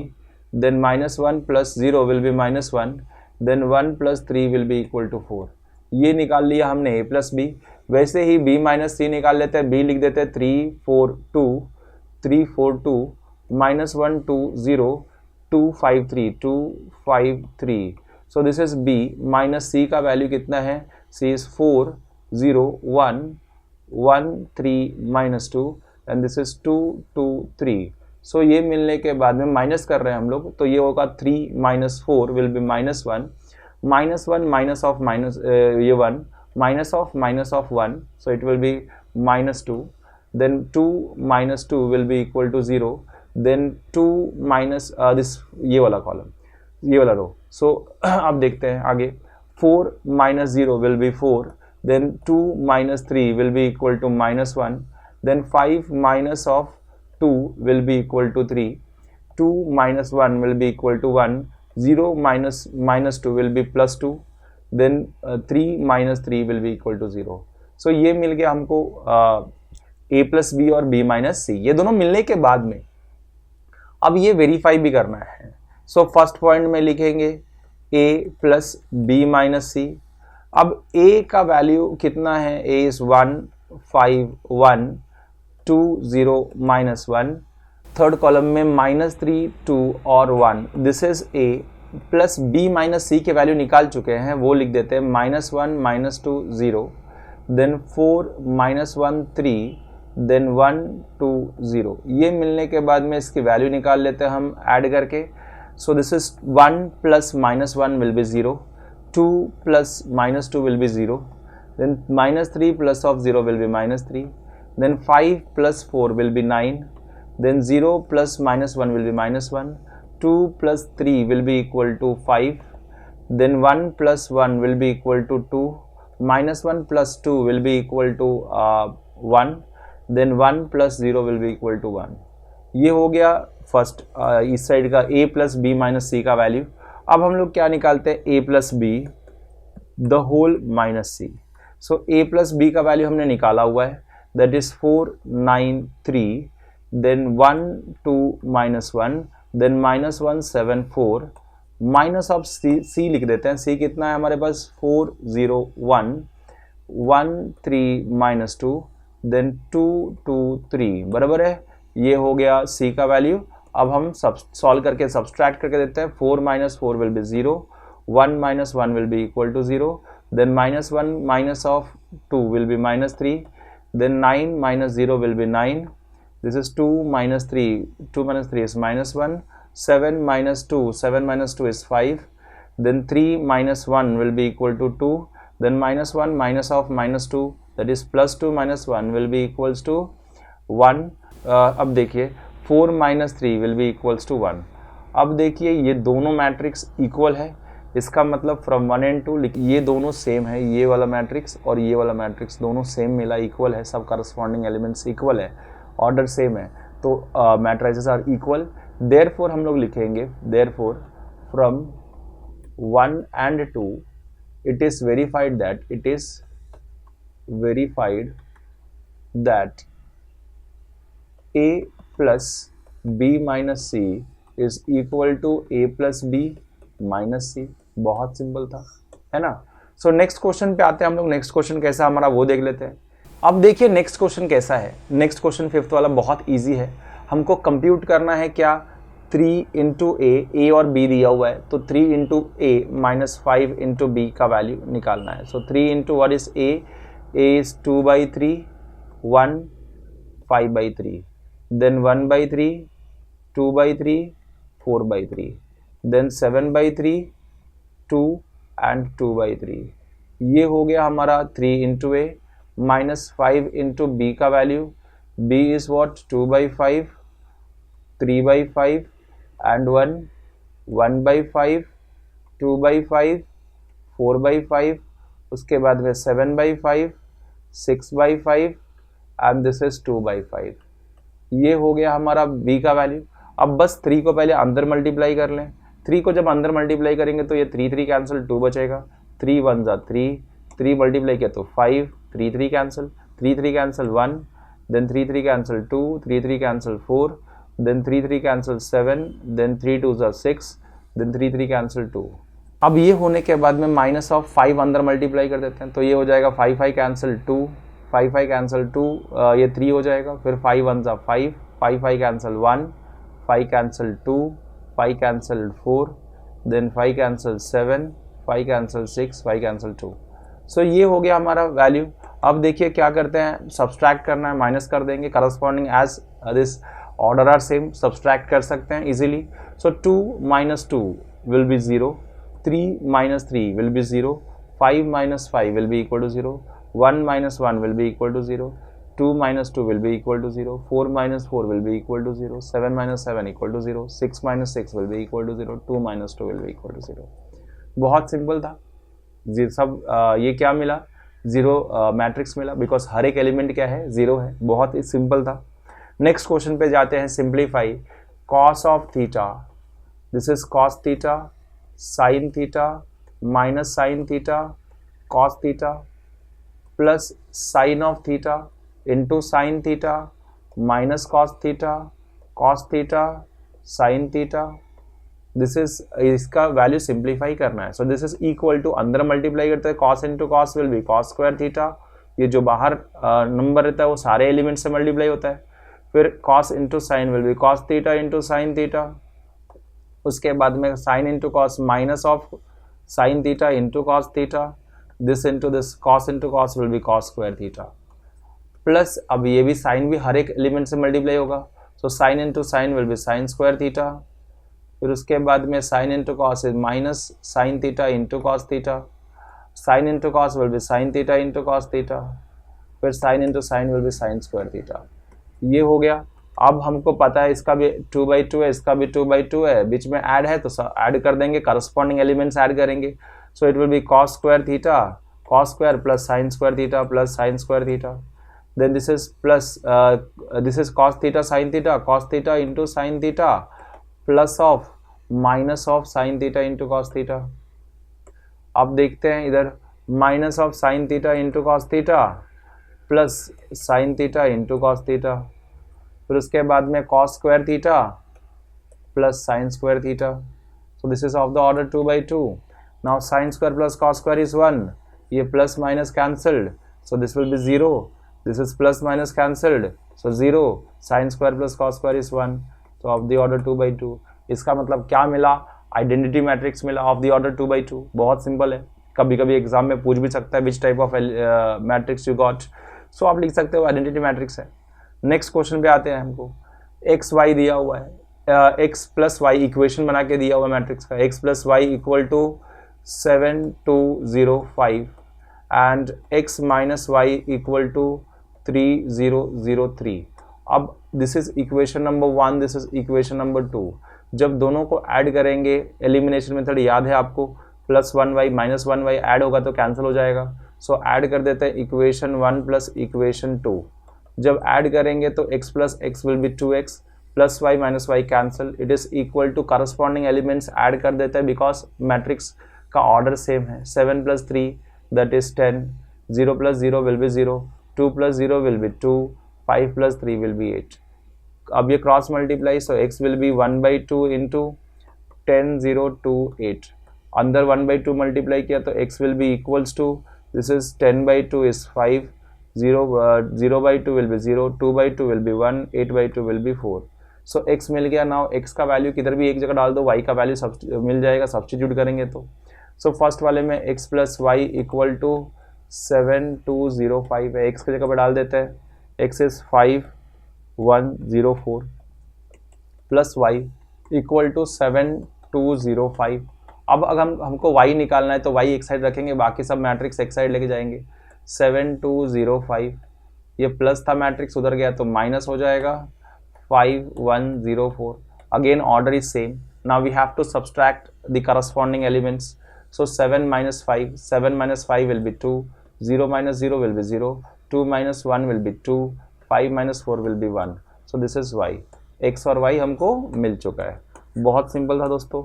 Then -1 + 0 will be -1. Then 1 + 3 will be equal to 4. ये निकाल लिया हमने a + b। वैसे ही b - c निकाल लेते हैं, b लिख देते हैं 3 4 2 3 4 2 -1 2 0 2 5 3 2 5 3। सो this is b minus c का वैल्यू कितना है, c is 4 0 1 1 3 -2 and this is 2 2 3। सो ये मिलने के बाद में माइनस कर रहे हैं हम लोग, तो ये होगा 3 - 4 will be -1 -1 minus of minus ये 1 minus of 1, so it will be -2। then 2 - 2 will be equal to 0, then 2 minus this ये वाला कॉलम, ये वाला रो। सो अब देखते हैं आगे, 4 - 0 will be 4, then 2 - 3 will be equal to -1, then 5 minus of 2 will be equal to 3, 2 - 1 will be equal to 1, 0 minus 2 will be +2, then 3 - 3 will be equal to 0। सो ये मिल गया हमको a + b और b - c, ये दोनों मिलने के बाद में अब ये वेरीफाई भी करना है। सो फर्स्ट पॉइंट में लिखेंगे a + b - c। अब a का वैल्यू कितना है, a इज 1 5 1 2 0 -1। थर्ड कॉलम में -3, 2 और 1, this is A plus B minus C के वैल्यू निकाल चुके हैं, वो लिख देते हैं -1, -2, 0, देन 4, -1, 3, देन 1, 2, 0। ये मिलने के बाद में इसकी वैल्यू निकाल लेते हैं हम ऐड करके। सो this is 1 plus -1 will be 0, 2 plus -2 will be 0, then -3 plus of 0 will be -3, then 5 plus 4 will be 9, then 0 plus -1 will be -1, 2 plus 3 will be equal to 5, then 1 plus 1 will be equal to 2, -1 plus 2 will be equal to 1, then 1 plus 0 will be equal to 1। ये हो गया first इस side का A plus B minus C का value. अब हम लोग क्या निकालते हैं, A plus B the whole minus C. So A plus B का वैल्यू हमने निकाला हुआ है, that is 4, 9, 3, then 1, 2, -1, then -1, 7, 4, minus of C लिख देते हैं। C कितना है हमारे पास, 4, 0, 1, 1, 3, -2, देन 2, 2, 3, बराबर है। ये हो गया C का वैल्यू। अब हम सॉल्व करके सब्सट्रैक्ट करके देते हैं। 4 - 4 will be 0, 1 - 1 will be equal to 0, then -1 minus of 2 will be -3, then 9 - 0 will be 9, this is 2 - 3, 2 - 3 is -1, 7 - 2, 7 - 2 is 5, then 3 - 1 will be equal to 2, then -1 minus of -2 that is +2 - 1 will be equals to 1। अब देखिए 4 - 3 will be equals to 1। अब देखिए ये दोनों matrix equal है, इसका मतलब from 1 and 2 ये दोनों सेम है, ये वाला मैट्रिक्स और ये वाला मैट्रिक्स दोनों सेम मिला, इक्वल है, सब करस्पॉन्डिंग एलिमेंट्स इक्वल है, ऑर्डर सेम है, तो मैट्रिसेस आर इक्वल। देयरफॉर हम लोग लिखेंगे, therefore from 1 and 2 it is verified that A plus B minus C is equal to A plus B minus C। बहुत सिंपल था, है ना। सो नेक्स्ट क्वेश्चन पे आते हैं हम लोग। नेक्स्ट क्वेश्चन कैसा हमारा वो देख लेते हैं। अब देखिए नेक्स्ट क्वेश्चन कैसा है। नेक्स्ट क्वेश्चन फिफ्थ वाला बहुत इजी है। हमको कंप्यूट करना है क्या, 3 इंटू ए और बी दिया हुआ है, तो 3 into A minus 5 into B का वैल्यू निकालना है। सो 3 into what is a is 2/3, 1 5/3, then 1/3, 2/3, 4/3, then 7/3, 2 and 2/3। ये हो गया हमारा 3 into A minus 5 into B का वैल्यू, बी इज वॉट 2/5, 3/5 एंड 1, 1/5, 2/5, 4/5, उसके बाद में 7/5, 6/5 एंड दिस इज 2/5। ये हो गया हमारा b का वैल्यू। अब बस 3 को पहले अंदर मल्टीप्लाई कर लें। 3 को जब अंदर मल्टीप्लाई करेंगे तो ये 3 कैंसिल, 2 बचेगा, 3 1 जा 3, 3 मल्टीप्लाई किया तो 5, 3 cancel, 3 cancel 1, then 3 cancel 2, 3 cancel 4, then 3 cancel 7, then 3 2 जा 6, देन 3 कैंसिल 2। अब ये होने के बाद में माइनस ऑफ 5 अंदर मल्टीप्लाई कर देते हैं, तो ये हो जाएगा 5 कैंसिल 2, 5 कैंसिल 2, ये 3 हो जाएगा, फिर 5 1 जा 5, 5 cancel 1, 5 cancel 2, 5 cancel 4, then 5 cancel 7, 5 cancel 6, 5 cancel 2। So ये हो गया हमारा वैल्यू। अब देखिए क्या करते हैं, सब्सट्रैक्ट करना है, माइनस कर देंगे, corresponding as this order are same, subtract कर सकते हैं easily. So 2 - 2 will be 0, 3 - 3 will be 0, 5 - 5 will be equal to 0, 1 - 1 will be equal to 0, 2 - 2 will be equal to 0, 4 - 4 will be equal to 0, 7 - 7 equal to 0, 6 - 6 will be equal to 0, 2 - 2 will be equal to 0। बहुत simple था। सब ये क्या मिला, zero matrix मिला, because हर एक element क्या है, जीरो है। बहुत ही सिंपल था। नेक्स्ट क्वेश्चन पे जाते हैं। Simplify cos of theta, this is cos theta, sine theta minus sine theta cos theta plus sine of theta into sine theta minus cos theta sine theta. This is, इसका value simplify करना है। So this is equal to, अंदर multiply करते हैं cos into cos will be cos square theta. ये जो बाहर number रहता है वो सारे एलिमेंट से मल्टीप्लाई होता है, फिर cos into sine will be cos theta into sine theta, उसके बाद में sine into cos minus of sine theta into cos theta, this into this cos into cos will be cos square theta, plus अब ये भी sign भी हर एक element से multiply होगा, so sine into sine will be sine square theta, फिर उसके बाद में sine into cos is minus sine theta into cos theta, sine into cos will be sine theta into cos theta, फिर sine into sine will be sine square theta. ये हो गया। अब हमको पता है इसका भी 2/2 है, इसका भी 2/2 है, बीच में ऐड है तो ऐड कर देंगे, करस्पॉन्डिंग एलिमेंट्स ऐड करेंगे, so it will be cos square theta cos square plus sine square theta plus sine square theta, then this is plus this is cos theta into sine theta plus of minus of sine theta into cos theta. अब देखते हैं इधर minus of sine theta into cos theta plus sine theta into cos theta, फिर उसके बाद में cos square theta plus sine square theta, so this is of the order 2/2। Now sine square plus cos square is 1, ये plus minus cancelled, so this will be 0, this is plus minus cancelled, so 0, sign square plus cos square is 1, तो of the order 2/2। इसका मतलब क्या मिला, identity matrix मिला of the order 2/2। बहुत simple है, कभी कभी एग्जाम में पूछ भी सकता है which type of matrix you got, so आप लिख सकते हो आइडेंटिटी मैट्रिक्स है। नेक्स्ट क्वेश्चन पे आते हैं, हमको एक्स वाई दिया हुआ है, एक्स प्लस वाई इक्वेशन बना के दिया हुआ मैट्रिक्स का, x plus y equal to 7 2 0 5 and x minus y equal to 3 0 0 3। अब this is equation number 1, this is equation number 2। जब दोनों को ऐड करेंगे, एलिमिनेशन मेथड याद है आपको, plus 1y minus 1y add होगा तो कैंसिल हो जाएगा, सो ऐड कर देते हैं इक्वेशन 1 प्लस इक्वेशन 2। जब ऐड करेंगे तो x plus x will be 2x plus y minus y cancel, it is equal to corresponding elements add कर देते हैं बिकॉज मैट्रिक्स का ऑर्डर सेम है। 7 plus 3 that is 10, 0 plus 0 will be 0, 2 plus 0 will be 2, 5 plus 3 will be 8। अब ये cross multiply, so x will be 1/2 into 10 0 2 8, अंदर 1/2 multiply किया तो x will be equals to, this is 10/2 is 5, 0/2 will be 0, 2/2 will be 1, 8/2 will be 4। So x मिल गया। Now x का value किधर भी एक जगह डाल दो, y का वैल्यू मिल जाएगा सब्सटीट्यूट करेंगे तो। सो फर्स्ट वाले में x plus y equal to 7 2 0 5 है, x की जगह पर डाल देते हैं, x is 5 1 0 4 plus y equal to 7 2 0 5। अब अगर हमको y निकालना है तो y एक साइड रखेंगे, बाकी सब मैट्रिक्स एक साइड लेके जाएंगे। 7 2 0 5, ये प्लस था मैट्रिक्स उधर गया तो माइनस हो जाएगा, 5 1 0 4। Again order is same, now we have to subtract the corresponding elements, so 7 minus 5, 7 minus 5 will be 2, 0 minus 0 will be 0, 2 minus 1 will be 2, 5 minus 4 will be 1, so this is y। x और y हमको मिल चुका है। बहुत simple था दोस्तों,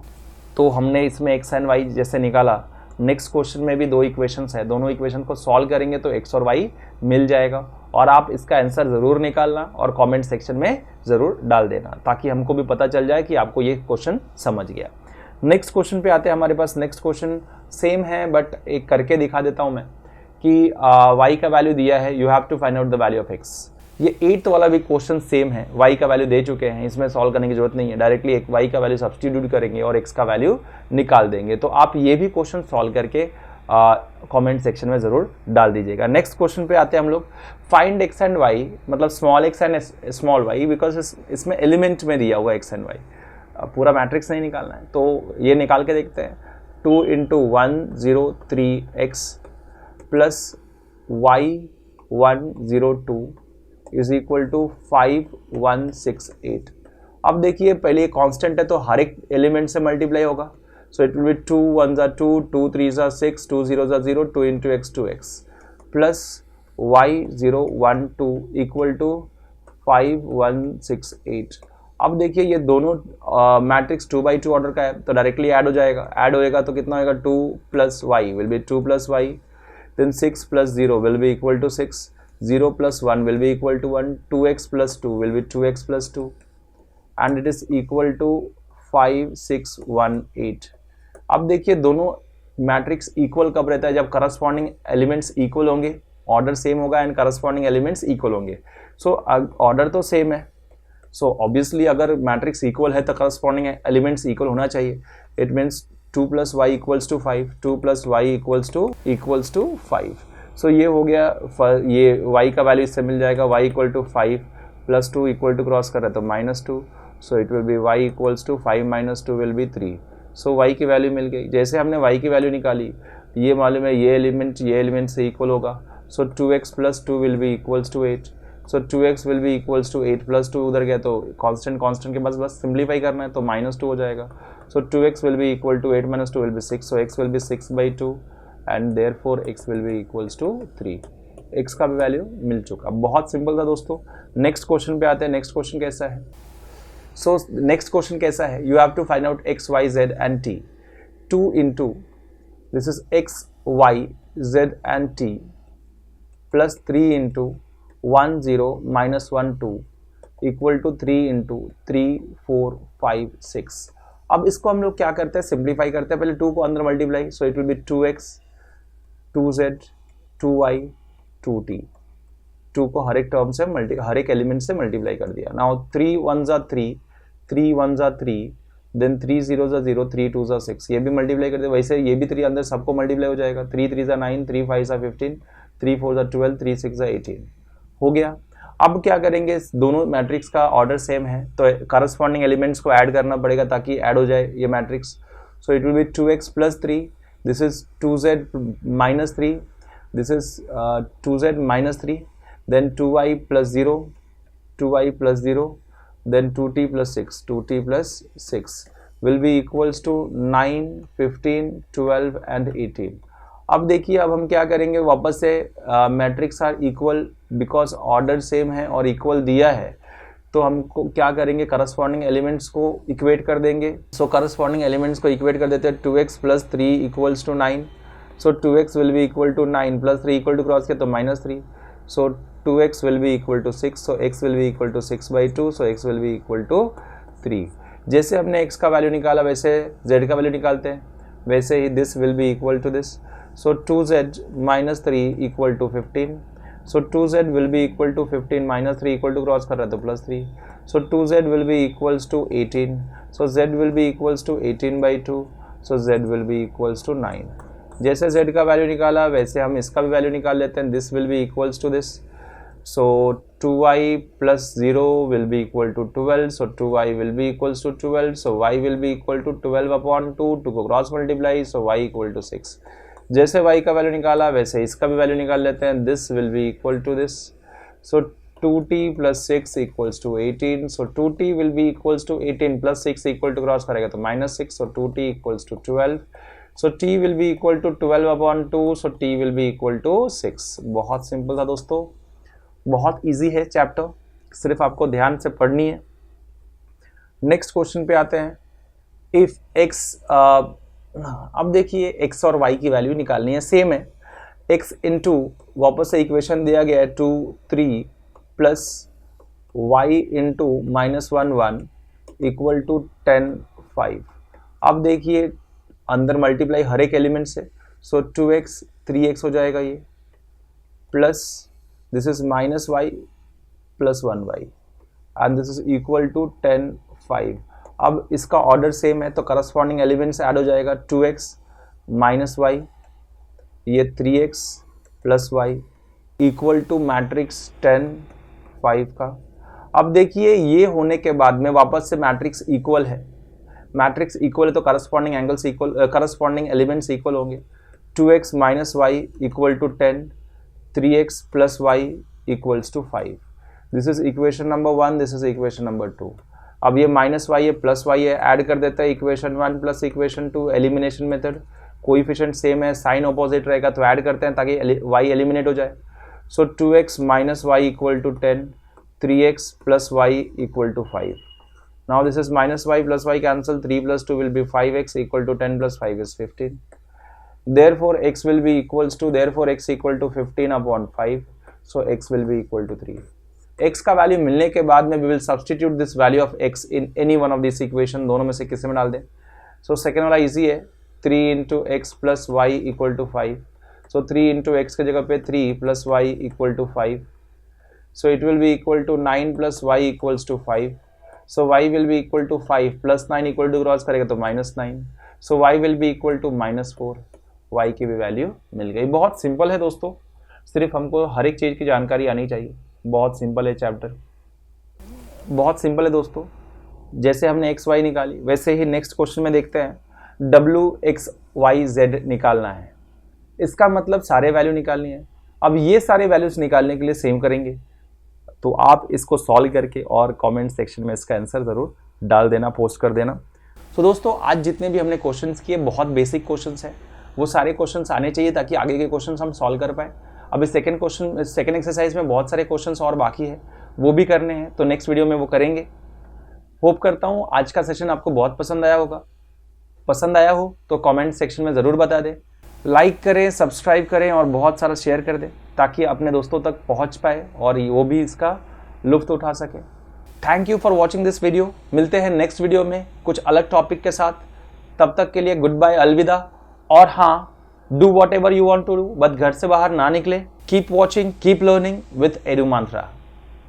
तो हमने इसमें x एंड y जैसे निकाला। नेक्स्ट क्वेश्चन में भी दो इक्वेशंस है, दोनों इक्वेशन को सॉल्व करेंगे तो x और y मिल जाएगा, और आप इसका आंसर ज़रूर निकालना और कमेंट सेक्शन में ज़रूर डाल देना ताकि हमको भी पता चल जाए कि आपको ये क्वेश्चन समझ गया। नेक्स्ट क्वेश्चन पे आते हैं हमारे पास। नेक्स्ट क्वेश्चन सेम है बट एक करके दिखा देता हूँ मैं कि y का वैल्यू दिया है, you have to find out the value of x। ये 8th वाला भी क्वेश्चन सेम है, y का वैल्यू दे चुके हैं, इसमें सॉल्व करने की जरूरत नहीं है, डायरेक्टली एक y का वैल्यू सब्स्टिट्यूट करेंगे और x का वैल्यू निकाल देंगे। तो आप ये भी क्वेश्चन सॉल्व करके कमेंट सेक्शन में ज़रूर डाल दीजिएगा। नेक्स्ट क्वेश्चन पे आते हैं हम लोग। फाइंड x एंड y, मतलब small x and small y, because इसमें एलिमेंट में दिया हुआ x एंड y, पूरा मैट्रिक्स नहीं निकालना है तो ये निकाल के देखते हैं। 2 × 1 0 3x plus y 1 0 2 is equal to 5 1 6 8। अब देखिए पहले ये कांस्टेंट है तो हर एक एलिमेंट से मल्टीप्लाई होगा, सो it will be 2 1 2 2 3 6 2 0 0 2 × x 2x plus y 0 1 2 equal to 5 1 6 8। अब देखिए ये दोनों मैट्रिक्स 2/2 ऑर्डर का है तो डायरेक्टली ऐड हो जाएगा, ऐड होएगा तो कितना होएगा 2 plus y will be 2 plus y, then 6 plus 0 will be equal to 6, 0 plus 1 will be equal to 1, 2x plus 2 will be 2x plus 2 and it is equal to 5 6 1 8। अब देखिए दोनों matrix equal कब रहता है, जब करस्पॉन्डिंग एलिमेंट्स इक्वल होंगे, order same होगा and corresponding elements equal होंगे। सो ऑर्डर तो सेम है सो ऑब्वियसली अगर मैट्रिक्स इक्वल है तो करस्पॉन्डिंग एलिमेंट्स इक्वल होना चाहिए. It means 2 + y equals to 5, 2 + y equals to 5. So ये हो गया, ये y का वैल्यू इससे मिल जाएगा. y equal to 5 + 2 equal to cross कर रहा है तो -2. So it will be y equals to 5 - 2 will be 3. So y की वैल्यू मिल गई. जैसे हमने y की वैल्यू निकाली, ये मालूम है ये एलिमेंट से इक्वल होगा. So 2x + 2 will be equals to 8. So 2x will be equals to 8 + 2 उधर गया तो कांस्टेंट के बस सिंप्लीफाई करना है तो -2 हो जाएगा. So 2x will be equal to 8 - 2 will be 6. So x will be 6/2 and therefore x will be equals to 3. x का भी वैल्यू मिल चुका. बहुत सिंपल था दोस्तों. नेक्स्ट क्वेश्चन पे आते हैं. नेक्स्ट क्वेश्चन कैसा है? सो नेक्स्ट क्वेश्चन कैसा है? You have to find out x, y, z and t. 2 into this is x, y, z and t plus 3 into 1 0 minus 1 2 equal to 3 into 3 4 5 6. अब इसको हम लोग क्या करते हैं? सिंप्लीफाई करते हैं. पहले 2 को अंदर multiply. So it will be 2x 2z 2y 2t. 2 को हर एक टर्म से हर एक एलिमेंट से मल्टीप्लाई कर दिया. नाउ 3 1 जा 3, 3 1 जा 3, देन 3 0 जा 0, 3 2 जा 6. ये भी मल्टीप्लाई कर दिया. वैसे ये भी 3 अंदर सबको मल्टीप्लाई हो जाएगा. 3 3 जा 9, 3 5 जा 15, 3 4 जा 12, 3 6 जा 18 हो गया. अब क्या करेंगे? दोनों मैट्रिक्स का ऑर्डर सेम है तो करस्पॉन्डिंग एलिमेंट्स को ऐड करना पड़ेगा ताकि ऐड हो जाए ये matrix. So it will be 2x + 3, this is 2z - 3, this is 2z - 3, then 2y + 0, 2y + 0, then 2t + 6, 2t + 6 will be equals to 9, 15, 12 and 18. अब देखिए, अब हम क्या करेंगे? वापस से matrix are equal because order same है और इक्वल दिया है तो हमको क्या करेंगे? करस्पॉन्डिंग एलिमेंट्स को इक्वेट कर देंगे. सो करस्पॉन्डिंग एलिमेंट्स को इक्वेट कर देते हैं. 2x + 3 equals to 9. So 2x will be equal to 9 + 3 equal to cross किया तो -3. So 2x will be equal to 6. So x will be equal to 6/2. So x will be equal to 3. जैसे हमने x का value निकाला वैसे z का value निकालते हैं. वैसे ही this will be equal to this. So 2z - 3 equal to 15. So 2z will be equal to 15 - 3 equal to cross कर रहा है तो +3. So 2z will be equals to 18. So z will be equals to 18/2. So z will be equals to 9. जैसे z का value निकाला वैसे हम इसका भी वैल्यू निकाल लेते हैं. This will be equals to this. So 2y + 0 will be equal to 12. So 2y will be equals to 12. So y will be equal to 12/2. 2 को cross multiply. So y equal to 6. जैसे y का value निकाला वैसे इसका भी value निकाल लेते हैं. This will be equal to this. So 2t + 6 equals to 18. So 2t will be equals to 18 + 6 equal to cross करेगा तो -6. So 2t equals to 12. So t will be equal to 12/2. So t will be equal to 6. बहुत simple था दोस्तों. बहुत easy है chapter, सिर्फ आपको ध्यान से पढ़नी है. नेक्स्ट क्वेश्चन पे आते हैं. इफ x, अब देखिए x और y की वैल्यू निकालनी है. सेम है. x इंटू वापस से इक्वेशन दिया गया है 2 3 plus y into -1 1 equal to 10 5. अब देखिए अंदर मल्टीप्लाई हर एक एलिमेंट से. सो 2x 3x हो जाएगा ये, plus this is -y + 1y and this is equal to 10 5. अब इसका ऑर्डर सेम है तो करस्पॉन्डिंग एलिमेंट्स ऐड हो जाएगा. 2x - y, ये 3x + y equal two matrix 10 5 का. अब देखिए ये होने के बाद में वापस से मैट्रिक्स इक्वल है. मैट्रिक्स इक्वल है तो corresponding angles equal, corresponding elements equal होंगे. 2x - y equal to 10, 3x + y equals to 5. This is equation number 1. This is equation number 2. अब ये -y है +y है, ऐड कर देता है equation 1 + equation 2. Elimination method, coefficient same है, sign opposite रहेगा तो ऐड करते हैं ताकि y एलिमिनेट हो जाए. So 2x - y equal to 10, 3x + y equal to 5. Now this is -y + y cancel. 3 + 2 will be 5x equal to 10 + 5 is 15. Therefore x will be equals to, therefore x equal to 15/5. So x will be equal to 3. x का value मिलने के बाद में we will substitute this value of x in any one of these equation. दोनों में से किसी में डाल दें. So second वाला easy है. 3 into x plus y equal to 5. So 3 into x के जगह पे 3 plus y equal to 5. So it will be equal to 9 plus y equals to 5. So y will be equal to 5 plus 9 equal to cross करेगा तो -9, so y will be equal to -4, y की भी value मिल गई। बहुत simple है दोस्तों, सिर्फ हमको हर एक चीज़ की जानकारी आनी चाहिए। बहुत सिंपल है चैप्टर, बहुत सिंपल है दोस्तों। जैसे हमने एक्स वाई निकाली वैसे ही नेक्स्ट क्वेश्चन में देखते हैं WXYZ निकालना है। इसका मतलब सारे वैल्यू निकालनी है। अब ये सारे वैल्यूज निकालने के लिए सेम करेंगे, तो आप इसको सॉल्व करके और कमेंट सेक्शन में इसका आंसर ज़रूर डाल देना, पोस्ट कर देना। तो दोस्तों आज जितने भी हमने क्वेश्चंस किए बहुत बेसिक क्वेश्चंस हैं, वो सारे क्वेश्चंस आने चाहिए ताकि आगे के क्वेश्चंस हम सॉल्व कर पाए। अभी सेकंड एक्सरसाइज में बहुत सारे क्वेश्चंस और बाकी है, वो भी करने हैं, तो नेक्स्ट वीडियो में वो करेंगे। होप करता हूँ आज का सेशन आपको बहुत पसंद आया होगा। पसंद आया हो तो कमेंट सेक्शन में ज़रूर बता दें, लाइक करें, सब्सक्राइब करें और बहुत सारा शेयर कर दें ताकि अपने दोस्तों तक पहुँच पाए और वो भी इसका लुत्फ़ उठा सके। Thank you for watching this video. मिलते हैं नेक्स्ट वीडियो में कुछ अलग टॉपिक के साथ। तब तक के लिए गुड बाय, अलविदा। और हाँ, do whatever you want to do, but घर से बाहर ना निकले। Keep watching, keep learning with Edu Mantra.